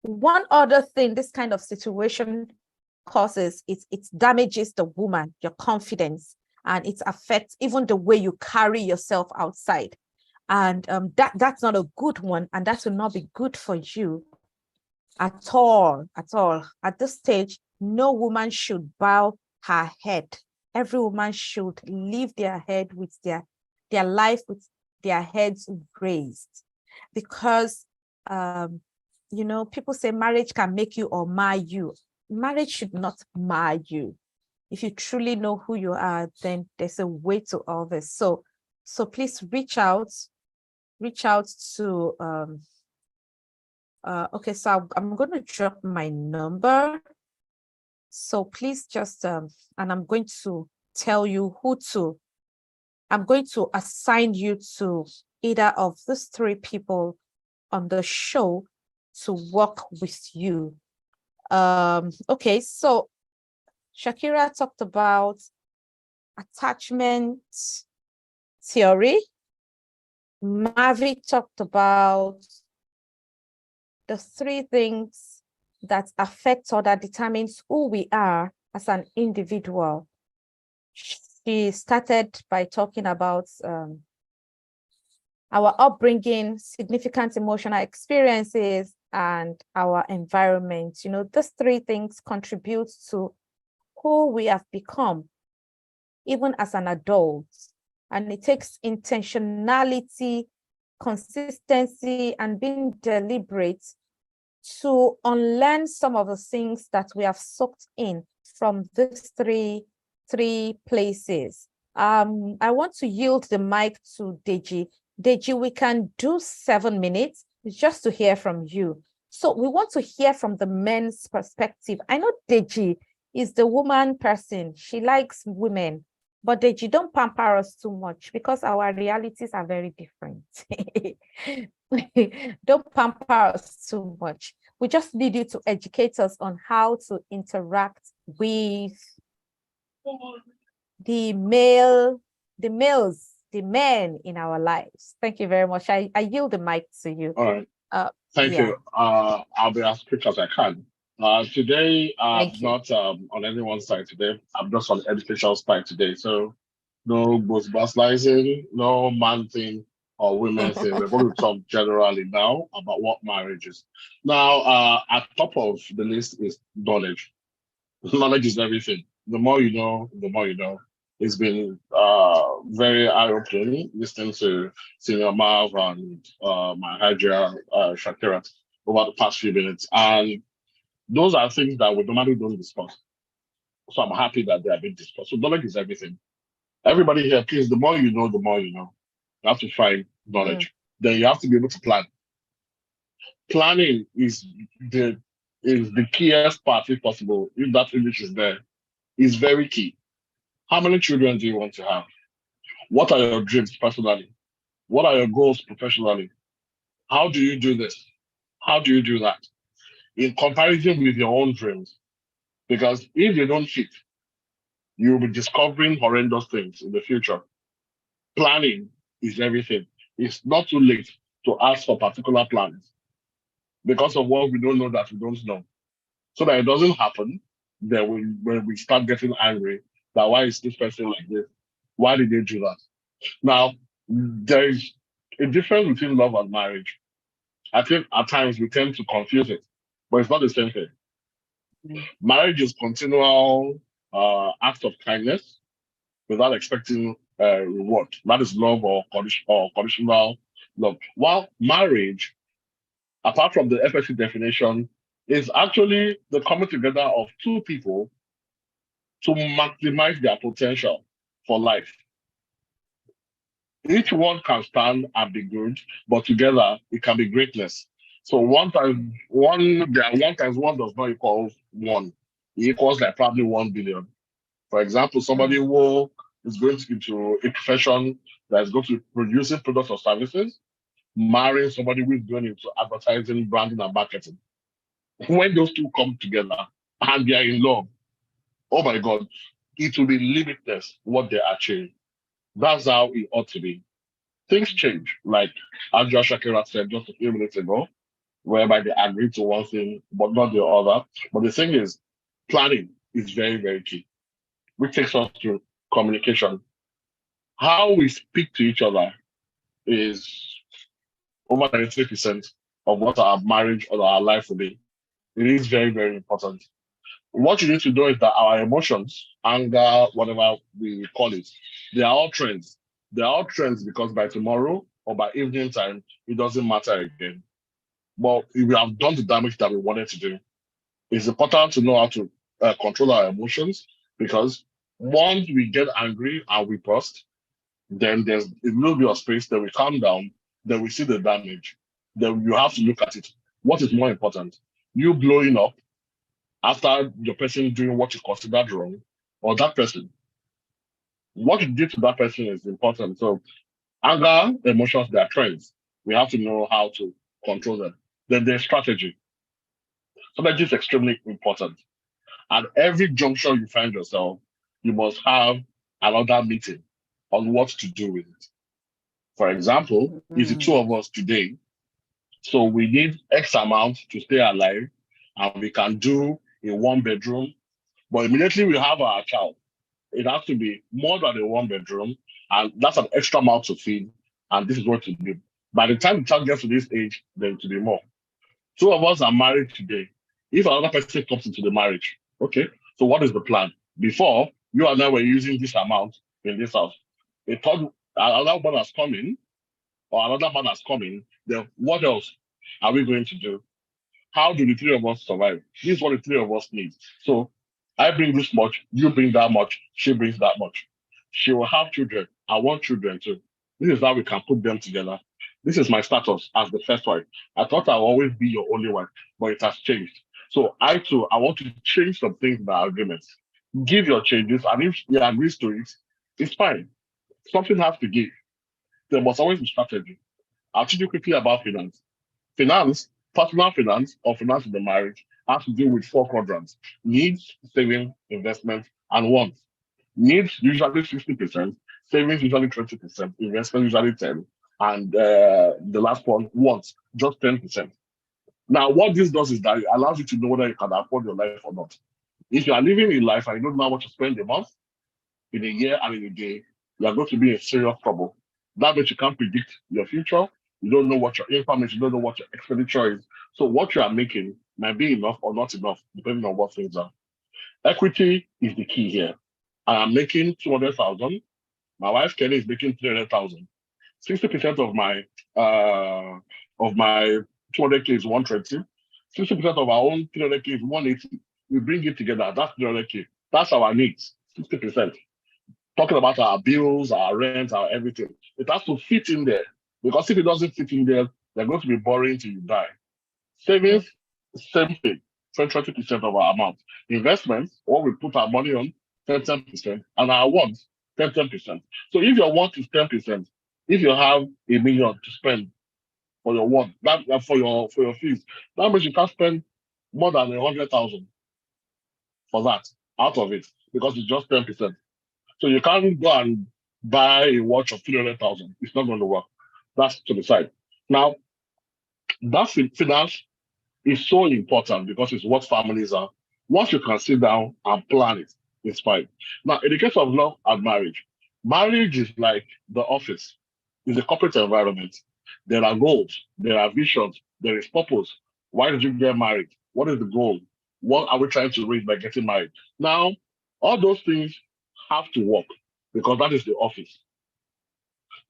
one other thing this kind of situation causes is it damages the woman, your confidence, and it affects even the way you carry yourself outside. And that's not a good one, and that will not be good for you at all. At this stage, no woman should bow her head. Every woman should leave their head with their life with their heads raised, because you know, people say marriage can make you or mar you. Marriage should not mar you. If you truly know who you are, then there's a way to all this. So please reach out to okay, so I'm going to drop my number. So please just and I'm going to tell you I'm going to assign you to either of these three people on the show to work with you. Okay, so Shakira talked about attachment theory. Mavi talked about the three things that affect or that determines who we are as an individual. She started by talking about our upbringing, significant emotional experiences, and our environment. You know, these three things contribute to who we have become, even as an adult. And it takes intentionality, consistency, and being deliberate to unlearn some of the things that we have soaked in from these three places. I want to yield the mic to Deji. Deji, we can do 7 minutes just to hear from you. So we want to hear from the men's perspective. I know Deji is the woman person. She likes women. But Deji, don't pamper us too much, because our realities are very different. Don't pamper us too much. We just need you to educate us on how to interact with the men in our lives. Thank you very much. I yield the mic to you. All right. Thank yeah. you. I'll be as quick as I can. Today, I'm not on anyone's side today. I'm just on the educational side today. So no both gaslighting, no man thing or women thing. We're going to talk generally now about what marriage is. Now, at top of the list is knowledge. Knowledge is everything. The more you know, the more you know. It's been very eye-opening listening to Senior Marv and my Hydra Shakira over the past few minutes. And those are things that we normally don't discuss. So I'm happy that they are being discussed. So knowledge is everything. Everybody here, please, the more you know, the more you know. You have to find knowledge. Then you have to be able to plan. Planning is the keyest part, if possible. If that English is there, is very key. How many children do you want to have? What are your dreams personally? What are your goals professionally? How do you do this? How do you do that? In comparison with your own dreams. Because if you don't fit, you'll be discovering horrendous things in the future. Planning is everything. It's not too late to ask for particular plans because of what we don't know that we don't know. So that it doesn't happen, then when we start getting angry, that why is this person like this? Why did they do that? Now, there is a difference between love and marriage. I think at times we tend to confuse it, but it's not the same thing. Marriage is continual act of kindness without expecting reward. That is love or conditional love. While marriage, apart from the FSC definition, is actually the coming together of two people to maximize their potential for life. Each one can stand and be good, but together it can be greatness. So one times one does not equal one. It equals like probably 1 billion. For example, somebody who is going into a profession that is going to producing products or services, marrying somebody who is going into advertising, branding, and marketing. When those two come together and they are in love, oh my God, it will be limitless what they achieve. That's how it ought to be. Things change, like Andrea Shakira said just a few minutes ago, whereby they agree to one thing but not the other. But the thing is, planning is very, very key, which takes us to communication. How we speak to each other is over 93% of what our marriage or our life will be. It is very, very important. What you need to know is that our emotions, anger, whatever we call it, they are all trends. They are all trends because by tomorrow or by evening time, it doesn't matter again. But if we have done the damage that we wanted to do, it's important to know how to control our emotions, because once we get angry and we burst, then there's a little bit of space, then we calm down, then we see the damage. Then you have to look at it. What is more important? You blowing up after your person doing what you considered wrong, or that person? What you did to that person is important. So anger, emotions, they are trends. We have to know how to control them. Then there's strategy. Strategy is extremely important. At every juncture you find yourself, you must have another meeting on what to do with it. For example, it's the two of us today. So we need X amount to stay alive, and we can do a 1 bedroom. But immediately we have our child, it has to be more than a 1 bedroom, and that's an extra amount to feed. And this is what to do. By the time the child gets to this age, then it will be more. Two of us are married today. If another person comes into the marriage, okay, so what is the plan? Before, you and I were using this amount in this house. A third, another one has come in, or another man has come in, then what else are we going to do? How do the three of us survive? This is what the three of us need. So I bring this much, you bring that much, she brings that much. She will have children. I want children too. This is how we can put them together. This is my status as the first wife. I thought I will always be your only wife, but it has changed. So I too, I want to change some things in our agreements. Give your changes, and if he agrees to it, it's fine. Something has to give. There must always be strategy. I'll teach you quickly about finance. Finance, personal finance or finance in the marriage, has to do with 4 quadrants: needs, savings, investment, and wants. Needs usually 60%, savings usually 20%, investment usually 10%, and the last one, wants, just 10%. Now, what this does is that it allows you to know whether you can afford your life or not. If you are living a life and you don't know how much to spend a month, in a year, and in a day, you are going to be in serious trouble. That means you can't predict your future. You don't know what your income is. You don't know what your expenditure is. So what you are making might be enough or not enough, depending on what things are. Equity is the key here. I am making 200,000. My wife Kelly is making 300,000. 60% of my 200K is 120. 60% of our own 300K is 180. We bring it together. That's 300K. That's our needs. 60%. Talking about our bills, our rent, our everything. It has to fit in there. Because if it doesn't fit in there, they're going to be boring till you die. Savings, same thing, 20% of our amount. Investments, what we put our money on, 10%, and our wants, 10%. So if your want is 10%, if you have 1 million to spend for your want, that for your fees, that means you can't spend more than 100,000 for that out of it, because it's just 10%. So you can't go and buy a watch of 300,000. It's not going to work. That's to the side. Now, that finance is so important because it's what families are. Once you can sit down and plan it, it's fine. Now, in the case of love and marriage, Marriage is like the office. It's a corporate environment. There are goals, there are visions, there is purpose. Why did you get married? What is the goal? What are we trying to reach by getting married? Now, all those things have to work because that is the office.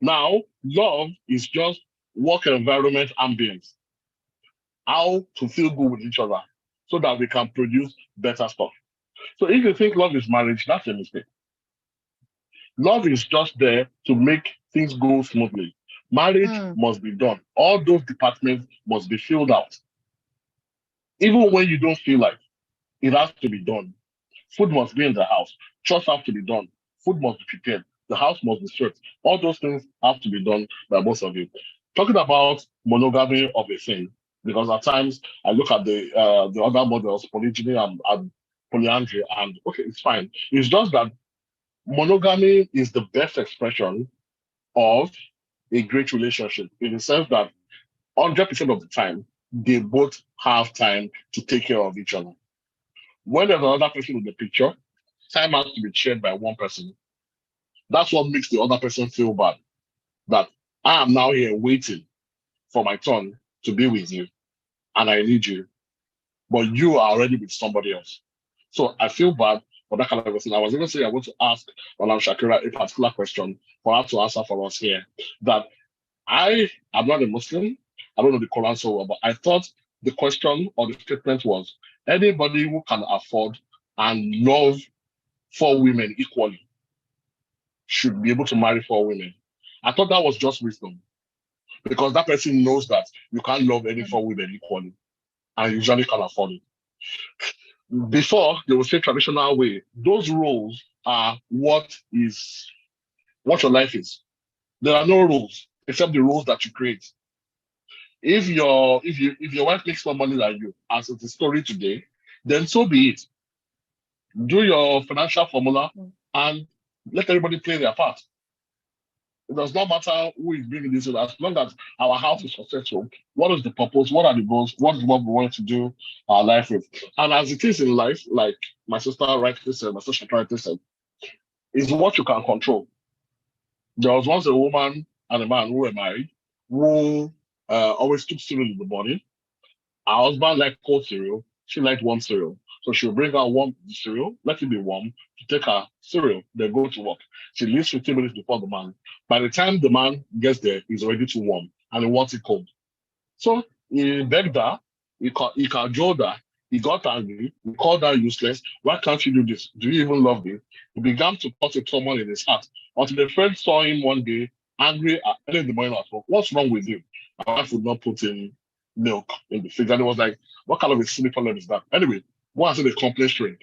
Now, love is just work environment ambience, how to feel good with each other so that we can produce better stuff. So if you think love is marriage, that's a mistake. Love is just there to make things go smoothly. Marriage must be done. All those departments must be filled out. Even when you don't feel like it has to be done. Food must be in the house. Chores have to be done. Food must be prepared. The house must be swept. All those things have to be done by both of you. Talking about monogamy of a thing, because at times I look at the other models, polygyny and polyandry, and okay, it's fine. It's just that monogamy is the best expression of a great relationship in the sense that 100% of the time, they both have time to take care of each other. When there's another person in the picture, time has to be shared by one person. That's what makes the other person feel bad. That I am now here waiting for my turn to be with you, and I need you, but you are already with somebody else. So I feel bad for that kind of person. I was even saying I want to ask Madam Shakira a particular question for her to answer for us here. That I am not a Muslim. I don't know the Quran so well, but I thought the question or the statement was anybody who can afford and love 4 women equally should be able to marry 4 women. I thought that was just wisdom because that person knows that you can't love any 4 women equally and you usually can't afford it. Before, they would say traditional way. Those roles are what your life is. There are no rules except the rules that you create. If your wife makes more money than you, as it's the story today, then so be it. Do your financial formula and let everybody play their part. It does not matter who is bringing this in, as long as our house is successful. What is the purpose? What are the goals? What is what we want to do our life with? And as it is in life, like my sister rightly said, my sister rightly said, is what you can control. There was once a woman and a man who were married who always took cereal in the morning. Her husband liked cold cereal. She liked warm cereal. So she'll bring out warm cereal, let it be warm, to take her cereal, then go to work. She leaves 15 minutes before the man. By the time the man gets there, he's already too warm and he wants it cold. So he begged her, he cajoled her, he got angry, he called her useless. Why can't you do this? Do you even love me? He began to talk to someone in his heart. Until the friend saw him one day, angry early in the morning at work. What's wrong with you? My wife would not put in milk in the fridge. And he was like, what kind of a silly problem is that? Anyway, one said the complaint shrink.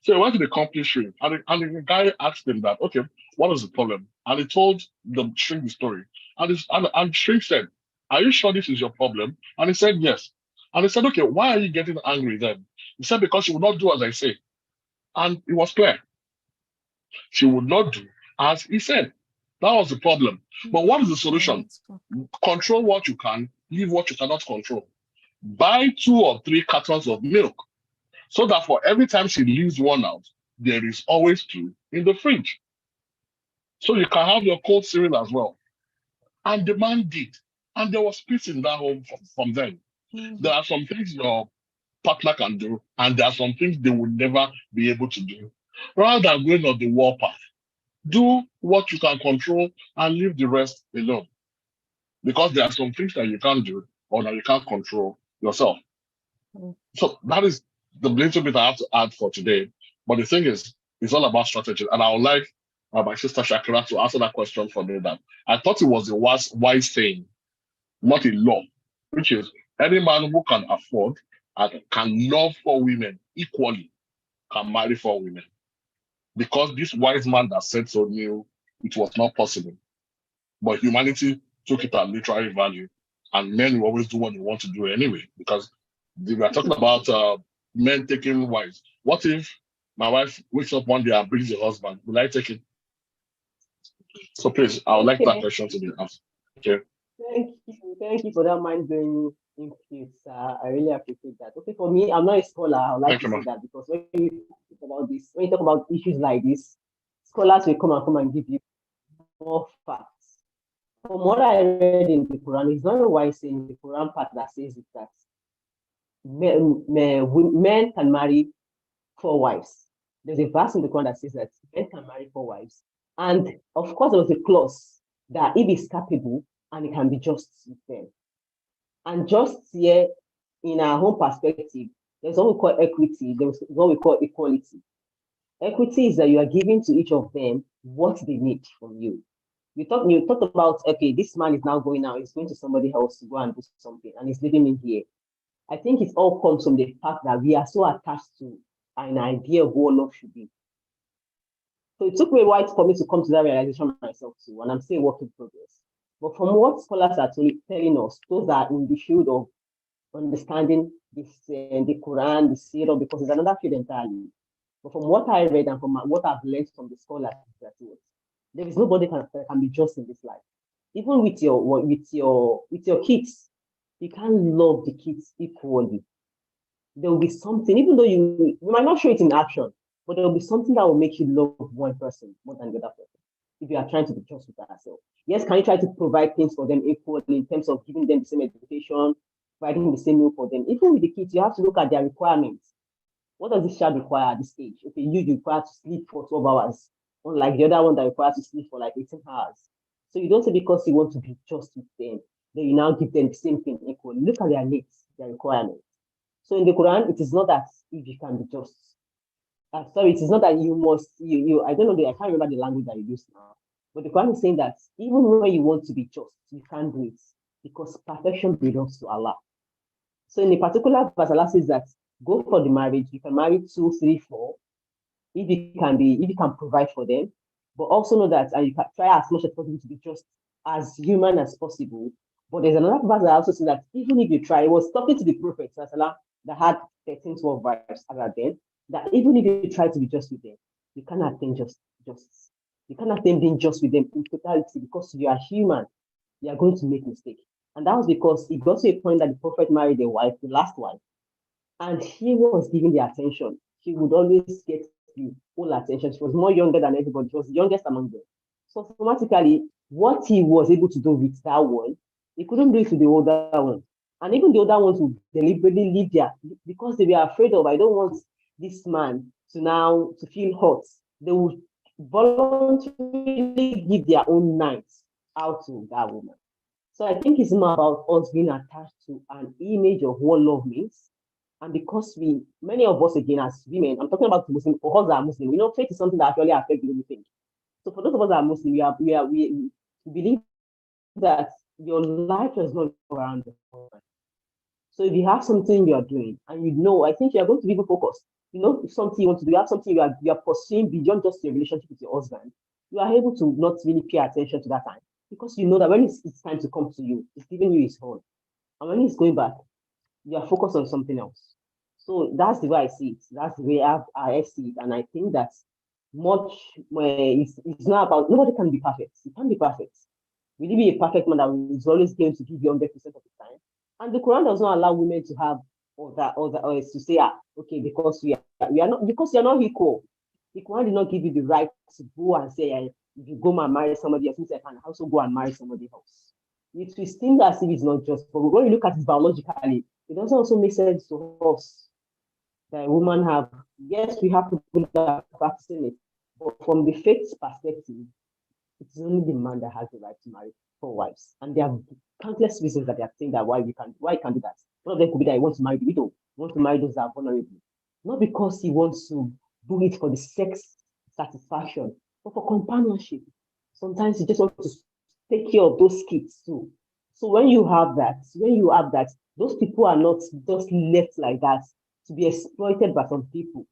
So he went to the complaint shrink, and the guy asked him that, okay, what is the problem? And he told the shrink the story. And shrink said, are you sure this is your problem? And he said, yes. And he said, okay, why are you getting angry then? He said, because she would not do as I say. And it was clear. She would not do as he said. That was the problem. But what is the solution? Control what you can, leave what you cannot control. Buy 2 or 3 cartons of milk so that for every time she leaves one out, there is always 2 in the fridge. So you can have your cold cereal as well. And the man did. And there was peace in that home from then. There are some things your partner can do, and there are some things they will never be able to do. Rather than going on the war path, do what you can control and leave the rest alone. Because there are some things that you can't do or that you can't control yourself. So that is the little bit I have to add for today. But the thing is, it's all about strategy. And I would like my sister Shakira to answer that question for me. That I thought it was a wise saying, not a law, which is any man who can afford and can love 4 women equally can marry 4 women. Because this wise man that said so knew it was not possible. But humanity took it at literary value, and men will always do what they want to do anyway, because we are talking about men taking wives. What if my wife wakes up one day and brings a husband? Will I take it? So please, I would like that question to be asked. Okay. Thank you for that mind-blowing input. I really appreciate that. Okay, for me, I'm not a scholar. I would like to say that because when you talk about issues like this, scholars will come and give you more facts. From what I read in the Quran, it's not why saying the Quran part that says it that men can marry 4 wives. There's a verse in the Quran that says that men can marry 4 wives. And of course, there was a clause that if it's capable and it can be just with them. And just here, in our own perspective, there's what we call equity, there's what we call equality. Equity is that you are giving to each of them what they need from you. You talked about, okay, this man is now going out, he's going to somebody else to go and do something, and he's leaving me here. I think it all comes from the fact that we are so attached to an idea of what love should be. So it took me a while for me to come to that realization myself too, and I'm still work in progress. But from what scholars are telling us, those that are in the field of understanding this, the Quran, the Sirah, because it's another field entirely. But from what I read and from what I've learned from the scholars, there is nobody that can be just in this life. Even with your kids, you can't love the kids equally. There will be something, even though you might not show it in action, but there will be something that will make you love one person more than the other person. If you are trying to be just with yourself. Yes, can you try to provide things for them equally in terms of giving them the same education, providing the same meal for them? Even with the kids, you have to look at their requirements. What does this child require at this stage? Okay, you require to sleep for 12 hours, unlike the other one that requires to sleep for like 18 hours. So you don't say because you want to be just with them, then you now give them the same thing equally. Look at their needs, their requirements. So in the Quran, it is not that if you can be just. Sorry, it is not that you must, I don't know, I can't remember the language that you use now. But the Quran is saying that even when you want to be just, you can't do it because perfection belongs to Allah. So in a particular verse, Allah says that go for the marriage, you can marry 2, 3, 4, if you can provide for them, but also know that you can try as much as possible to be just as human as possible. But there's another verse that also says that even if you try, it was talking to the Prophet that had 13, 12 wives at then, that even if you try to be just with them, you cannot attain justice. You cannot attain being just with them in totality because you are human. You are going to make mistakes. And that was because it got to a point that the Prophet married a wife, the last wife, and he was giving the attention. She would always get the full attention. She was more younger than everybody. She was the youngest among them. So automatically, what he was able to do with that one, he couldn't do it to the older one. And even the older ones would deliberately leave there because they were afraid of, I don't want this man to feel hurt. They would voluntarily give their own nights out to that woman. So I think it's more about us being attached to an image of what love means. And because many of us, again, as women, I'm talking about Muslim, for us that are Muslim, faith is something that actually affects the way we think. So for those of us that are Muslim, we believe that your life does not go around the world. So if you have something you are doing and I think you are going to be focused. If something you want to do, you have something you are pursuing beyond just your relationship with your husband, you are able to not really pay attention to that time because you know that when it's time to come to you, it's giving you his phone. And when he's going back, you are focused on something else. So that's the way I see it. That's the way I see it. And I think that it's not about, nobody can be perfect. You can't be perfect. Will you be a perfect man that is always going to give you 100% of the time? And the Quran does not allow women to have or to say, okay, because we are not, because you're not equal. The Quran did not give you the right to go and say, if you go and marry somebody else, I can also go and marry somebody else. It will seem as if it's not just, but when you look at it biologically, it doesn't also make sense to us that a woman yes, we have people that are practicing it, but from the faith perspective, it's only the man that has the right to marry 4 wives. And there are countless reasons that they are saying that why you can't do that. One of them could be that he wants to marry the widow, he wants to marry those that are vulnerable. Not because he wants to do it for the sex satisfaction, but for companionship. Sometimes he just wants to take care of those kids too. So when you have that, those people are not just left like that to be exploited by some people.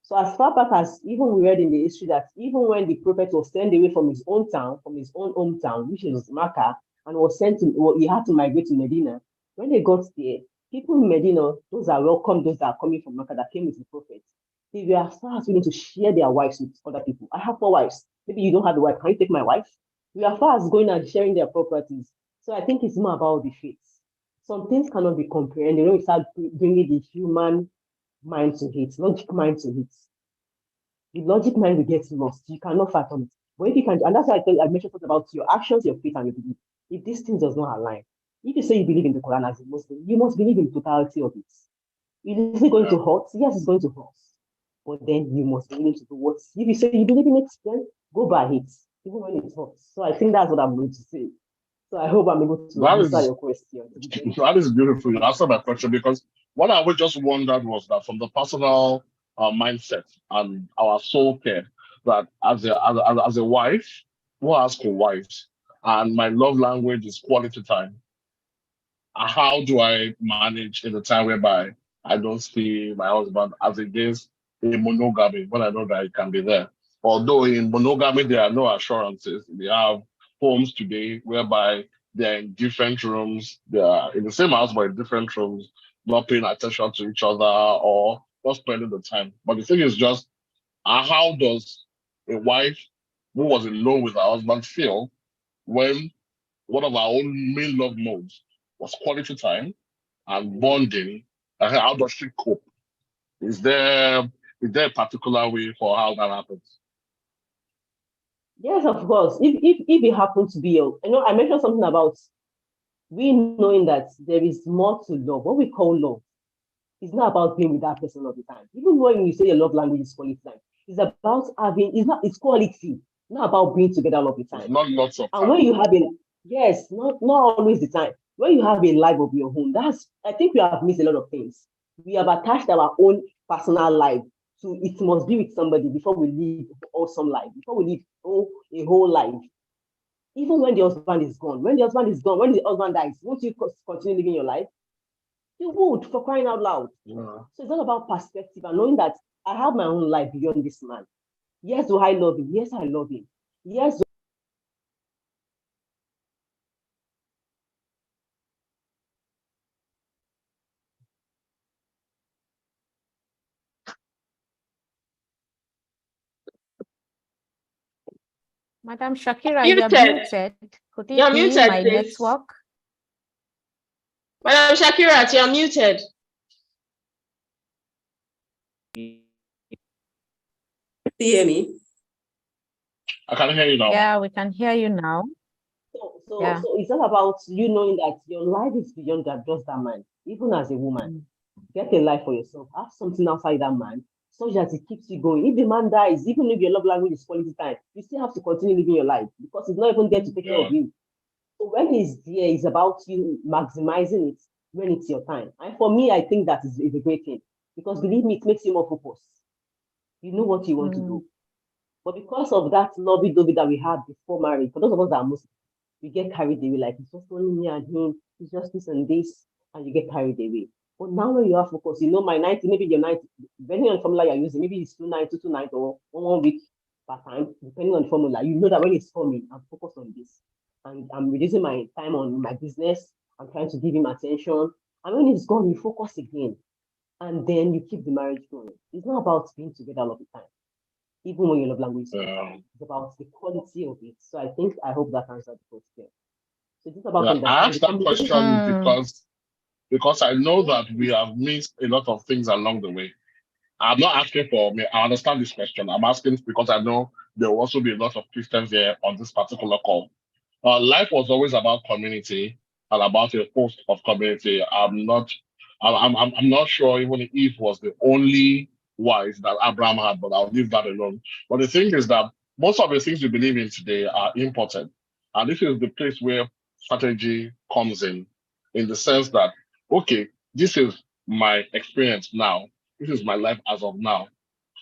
So as far back as even we read in the history that even when the prophet was sent away from his own town, from his own hometown, which is Makkah, and was he had to migrate to Medina. When they got there, people in Medina, those are welcome, those that are coming from Makkah that came with the prophet, they were far as willing to share their wives with other people. I have 4 wives. Maybe you don't have the wife. Can you take my wife? We are far as going and sharing their properties. So I think it's more about the faith. Some things cannot be comprehended when we start bringing the human mind to it, logic mind to it. The logic mind will get lost. You cannot fathom it. But if you can, and that's why I mentioned something about your actions, your faith, and your belief. If these things does not align, if you say you believe in the Quran as a Muslim, you must believe in the totality of it. Is it going to hurt? Yes, it's going to hurt. But then you must be willing to do what. If you say you believe in it, then go by it, even when it hurts. So I think that's what I'm going to say. So I hope I'm able to answer your question. That is beautiful. You answered my question, because what I would just wondered was that from the personal mindset and our soul care, that as a wife who has co-wives, and my love language is quality time, how do I manage in the time whereby I don't see my husband, as against a monogamy when I know that it can be there? Although in monogamy there are no assurances. We have homes today whereby they're in different rooms, they are in the same house but in different rooms, not paying attention to each other or not spending the time. But the thing is just, how does a wife who was alone with her husband feel when one of our own main love modes was quality time and bonding? How does she cope? Is there a particular way for how that happens? Yes, of course. If it happens to be I mentioned something about we knowing that there is more to love. What we call love is not about being with that person all the time. Even when you say your love language is quality time, it's about having, it's quality, not about being together all the time. It's not lots of time. And when you have not always the time. When you have a life of your own, I think we have missed a lot of things. We have attached our own personal life to it must be with somebody before we live awesome life, before we live a whole life. Even when the husband is gone, when the husband dies, won't you continue living your life? You would, for crying out loud. Yeah. So it's all about perspective and knowing that I have my own life beyond this man. Yes, do I love him? Yes, I love him. Yes. Madam Shakira, you're muted. Could it be my network? Madam Shakira, you're muted. Do you hear me? I can hear you now. Yeah, we can hear you now. So it's all about you knowing that your life is beyond that, just that man. Even as a woman, get a life for yourself. Have something outside that man, such that it keeps you going. If the man dies, even if your love language is quality time, you still have to continue living your life because it's not even there to take care of you. So when he's there, it's about you maximizing it when it's your time. And for me, I think that is a great thing because believe me, it makes you more focused. You know what you want to do. But because of that lovey-dovey that we had before marriage, for those of us that are Muslim, we get carried away, like it's just only me and him, it's just this and this, and you get carried away. But now when you have focus, my 90, maybe your 90, depending on the formula you're using, maybe it's 290, 290, or 1 week per time, depending on the formula, you know that when it's coming, I'm focused on this. And I'm reducing my time on my business, I'm trying to give him attention. And when it's gone, you focus again. And then you keep the marriage going. It's not about being together all the time. Even when you love language, it's about the quality of it. So I hope that answered the question. So it's about I asked that question because I know that we have missed a lot of things along the way. I'm not asking for me. I understand this question. I'm asking because I know there will also be a lot of Christians here on this particular call. Life was always about community and about a host of community. I'm not sure even Eve was the only wife that Abraham had, but I'll leave that alone. But the thing is that most of the things we believe in today are important. And this is the place where strategy comes in the sense that, okay, this is my experience now. This is my life as of now.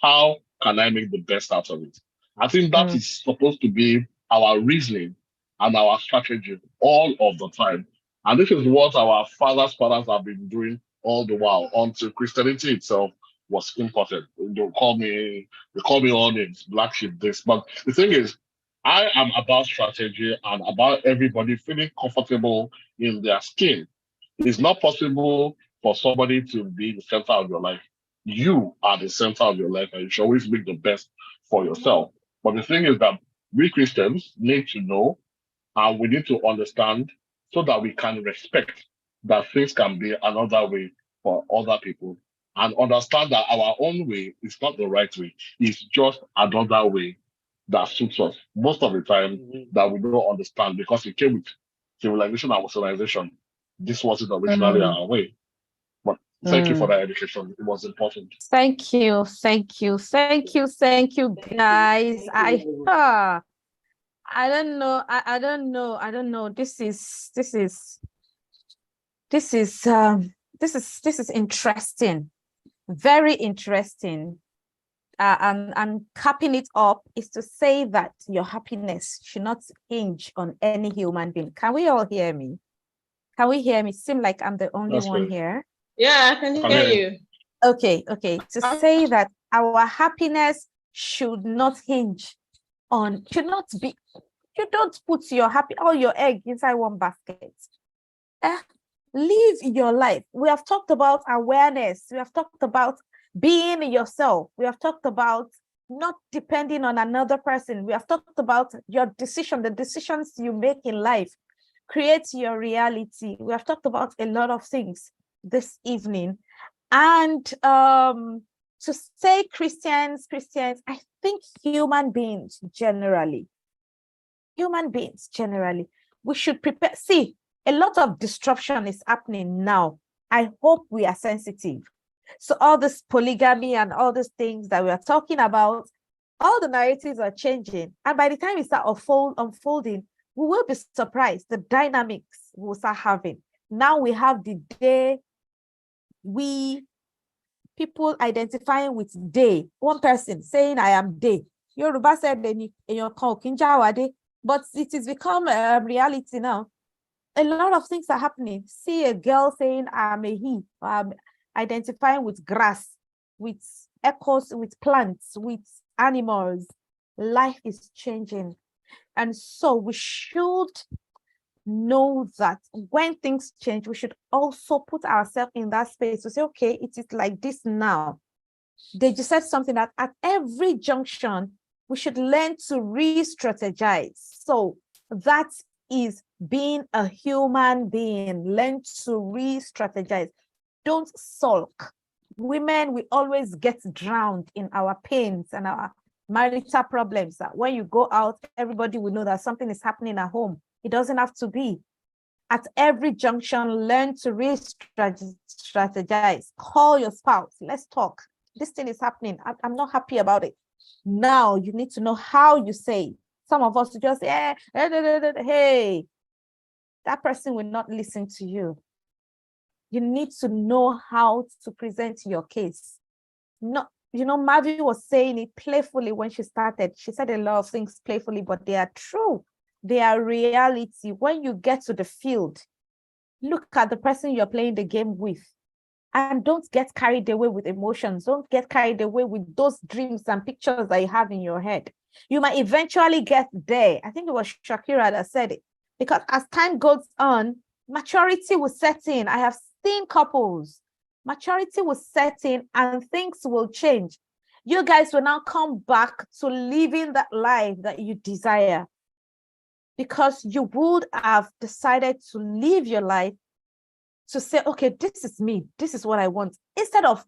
How can I make the best out of it? I think that is supposed to be our reasoning and our strategy all of the time. And this is what our fathers have been doing all the while until Christianity itself was imported. They call me all names, black sheep, this. But the thing is, I am about strategy and about everybody feeling comfortable in their skin. It is not possible for somebody to be the center of your life. You are the center of your life and you should always make the best for yourself. But the thing is that we Christians need to know and we need to understand so that we can respect that things can be another way for other people and understand that our own way is not the right way. It's just another way that suits us. Most of the time that we don't understand because it came with civilization and westernization. This wasn't originally Mm, our way. But thank you for mm. that education. It was important. Thank you, thank you, thank you, thank you, guys. Thank you, everyone. I don't know. I don't know. This is interesting. Very interesting. And capping it up is to say that your happiness should not hinge on any human being. Can we all hear me? Can we hear me? Seem like I'm the only That's one good. here. Yeah, I can hear Okay. you. Okay. To say that our happiness should not hinge on, should not be, you don't put all your egg inside one basket. Live your life. We have talked about awareness. We have talked about being yourself. We have talked about not depending on another person. We have talked about your decision, the decisions you make in life create your reality. We have talked about a lot of things this evening. And to say Christians, I think human beings generally, we should prepare. See, a lot of disruption is happening now. I hope we are sensitive. So all this polygamy and all these things that we are talking about, all the narratives are changing. And by the time it starts unfolding, we will be surprised the dynamics we'll start having. Now we have the day, people identifying with day. One person saying, I am day. Yoruba said, but it has become a reality now. A lot of things are happening. See a girl saying, I'm a he, identifying with grass, with echoes, with plants, with animals. Life is changing. And so we should know that when things change, we should also put ourselves in that space to say, okay, it is like this now. They just said something that at every junction, we should learn to re-strategize. So that is being a human being. Learn to re-strategize. Don't sulk. Women, we always get drowned in our pains and our marital problems. That when you go out, everybody will know that something is happening at home. It doesn't have to be. At every junction, learn to re-strategize. Call your spouse. Let's talk. This thing is happening. I'm not happy about it. Now you need to know how you say it. Some of us just say, hey, that person will not listen to you. You need to know how to present your case. Mavi was saying it playfully when she started. She said a lot of things playfully, but they are true. They are reality. When you get to the field, look at the person you're playing the game with. And don't get carried away with emotions. Don't get carried away with those dreams and pictures that you have in your head. You might eventually get there. I think it was Shakira that said it. Because as time goes on, maturity will set in. I have seen couples, maturity will set in and things will change. You guys will now come back to living that life that you desire because you would have decided to live your life to say, okay, this is me, this is what I want, instead of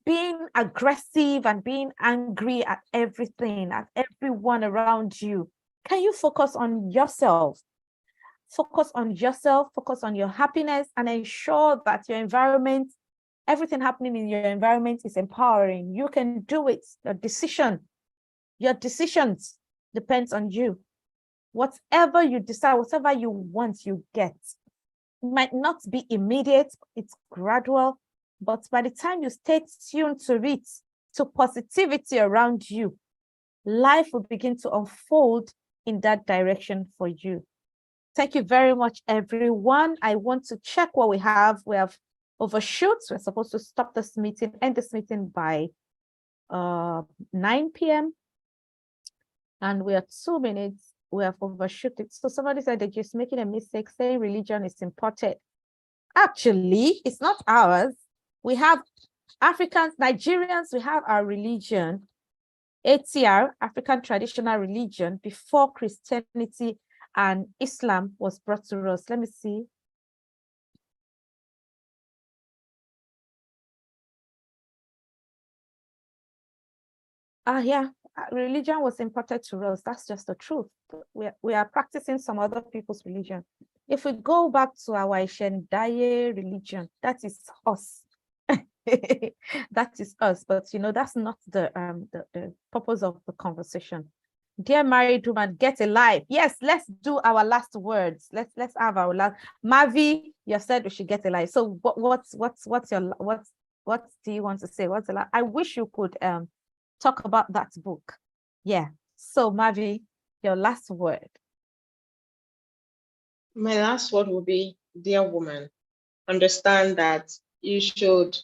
being aggressive and being angry at everything, at everyone around you. Can you focus on yourself? Focus on yourself, focus on your happiness, and ensure that your environment, everything happening in your environment is empowering. You can do it. Your decisions depends on you. Whatever you decide, whatever you want, you get. It might not be immediate, it's gradual, but by the time you stay tuned to it, to positivity around you, life will begin to unfold in that direction for you. Thank you very much, everyone. I want to check what we have. We have overshoot. We're supposed to stop this meeting, end this meeting by 9 p.m. And we are 2 minutes. We have overshoot it. So somebody said they're just making a mistake saying religion is imported. Actually, it's not ours. We have Africans, Nigerians, we have our religion, ATR, African traditional religion, before Christianity and Islam was brought to us. Let me see. Yeah, religion was imported to us. That's just the truth. We are practicing some other people's religion. If we go back to our Ishendaye religion, that is us. That is us. But that's not the purpose of the conversation. Dear married woman, get a life. Yes, let's do our last words. Let's have our last. Mavi, you have said we should get a life. So what do you want to say? What's the last? I wish you could talk about that book. Yeah. So Mavi, your last word. My last word will be, dear woman, understand that you should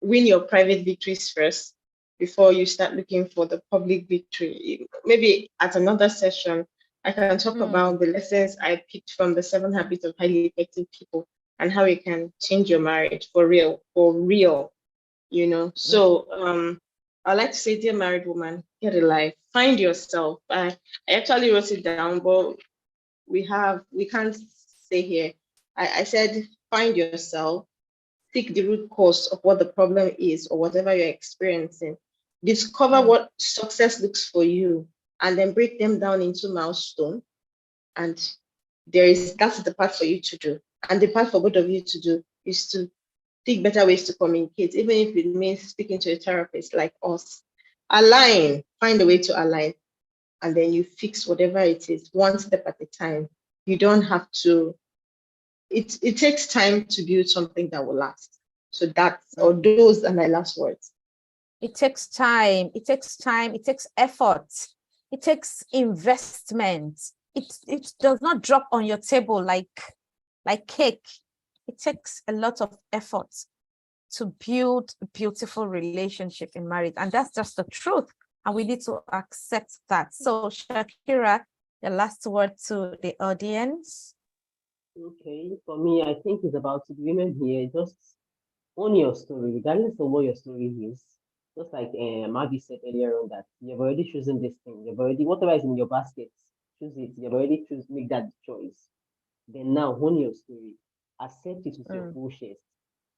win your private victories first before you start looking for the public victory. Maybe at another session, I can talk about the lessons I picked from the 7 Habits of Highly Effective People and how it can change your marriage for real, So I like to say, dear married woman, get a life, find yourself. I actually wrote it down, but we can't stay here. I said, find yourself, seek the root cause of what the problem is or whatever you're experiencing. Discover what success looks for you, and then break them down into milestones. And that's the part for you to do. And the part for both of you to do is to think better ways to communicate, even if it means speaking to a therapist like us. Align, find a way to align, and then you fix whatever it is, one step at a time. You don't have to. It takes time to build something that will last. So those are my last words. It takes time. It takes time. It takes effort. It takes investment. It does not drop on your table like cake. It takes a lot of effort to build a beautiful relationship in marriage. And that's just the truth. And we need to accept that. So Shakira, the last word to the audience. Okay, for me, I think it's about the women here. Just own your story, regardless of what your story is. Just like Mavi said earlier on, that you've already chosen this thing. You've already, whatever is in your basket, choose it. You've already make that choice. Then now own your story. Accept it with your full chest.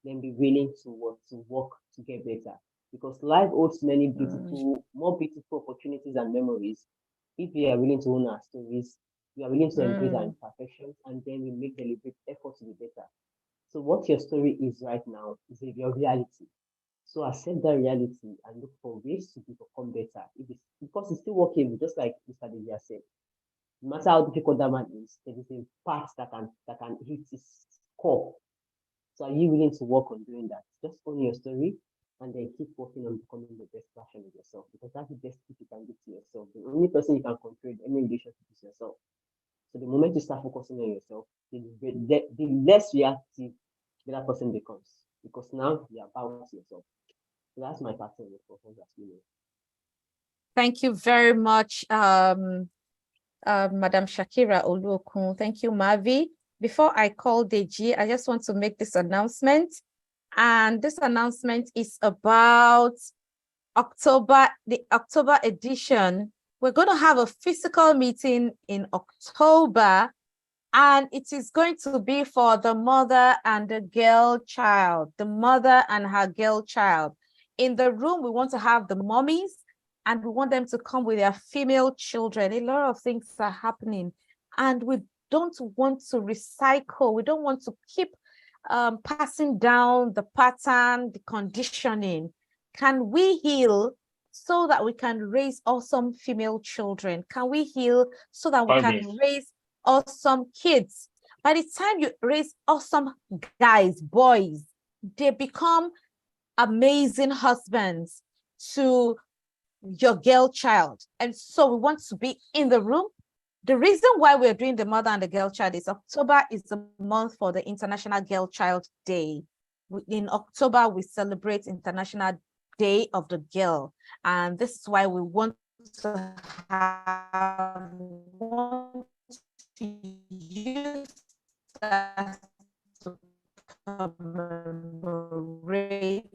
Then be willing to work to get better. Because life holds many more beautiful opportunities and memories. If we are willing to own our stories, we are willing to embrace our imperfections, and then we make deliberate effort to be better. So what your story is right now is your reality. So accept that reality and look for ways to become better. Because it's still working, just like Mr. Divya said. No matter how difficult that man is, there is a part that can hit his core. So are you willing to work on doing that? Just own your story and then keep working on becoming the best version of yourself, because that's the best gift you can give to yourself. The only person you can control any relationship is yourself. So the moment you start focusing on yourself, the less reactive the other person becomes, because now you're about yourself. So that's my pattern for women. Thank you very much, Madam Shakira Oluokun. Thank you, Mavi. Before I call Deji, I just want to make this announcement. And this announcement is about the October edition. We're going to have a physical meeting in October, and it is going to be for the mother and the girl child, the mother and her girl child. In the room, we want to have the mommies, and we want them to come with their female children. A lot of things are happening, and we don't want to recycle. We don't want to keep passing down the pattern, the conditioning. Can we heal so that we can raise awesome female children? Can we heal so that we can raise awesome kids? By the time you raise awesome guys, boys, they become amazing husbands to your girl child. And so we want to be in the room. The reason why we're doing the mother and the girl child is October is the month for the International Girl Child Day. In October, we celebrate International Day of the Girl. And this is why we want to use that to commemorate,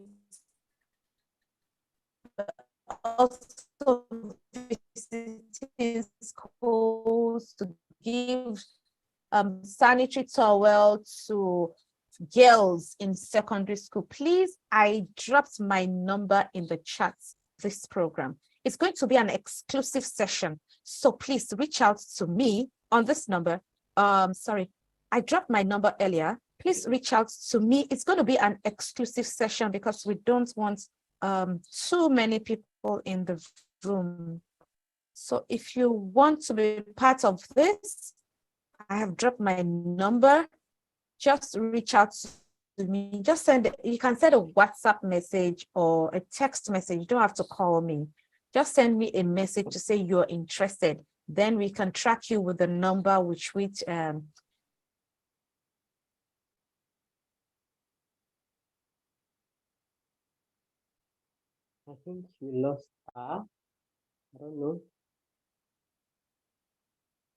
also visiting schools to give sanitary towel to girls in secondary school. Please, I dropped my number in the chat this program. It's going to be an exclusive session. So please reach out to me on this number. Sorry, I dropped my number earlier. Please reach out to me. It's going to be an exclusive session because we don't want too many people in the room. So if you want to be part of this, I have dropped my number. Just reach out to me. Just you can send a WhatsApp message or a text message. You don't have to call me. Just send me a message to say you're interested. Then we can track you with the number which I think we lost her. I don't know.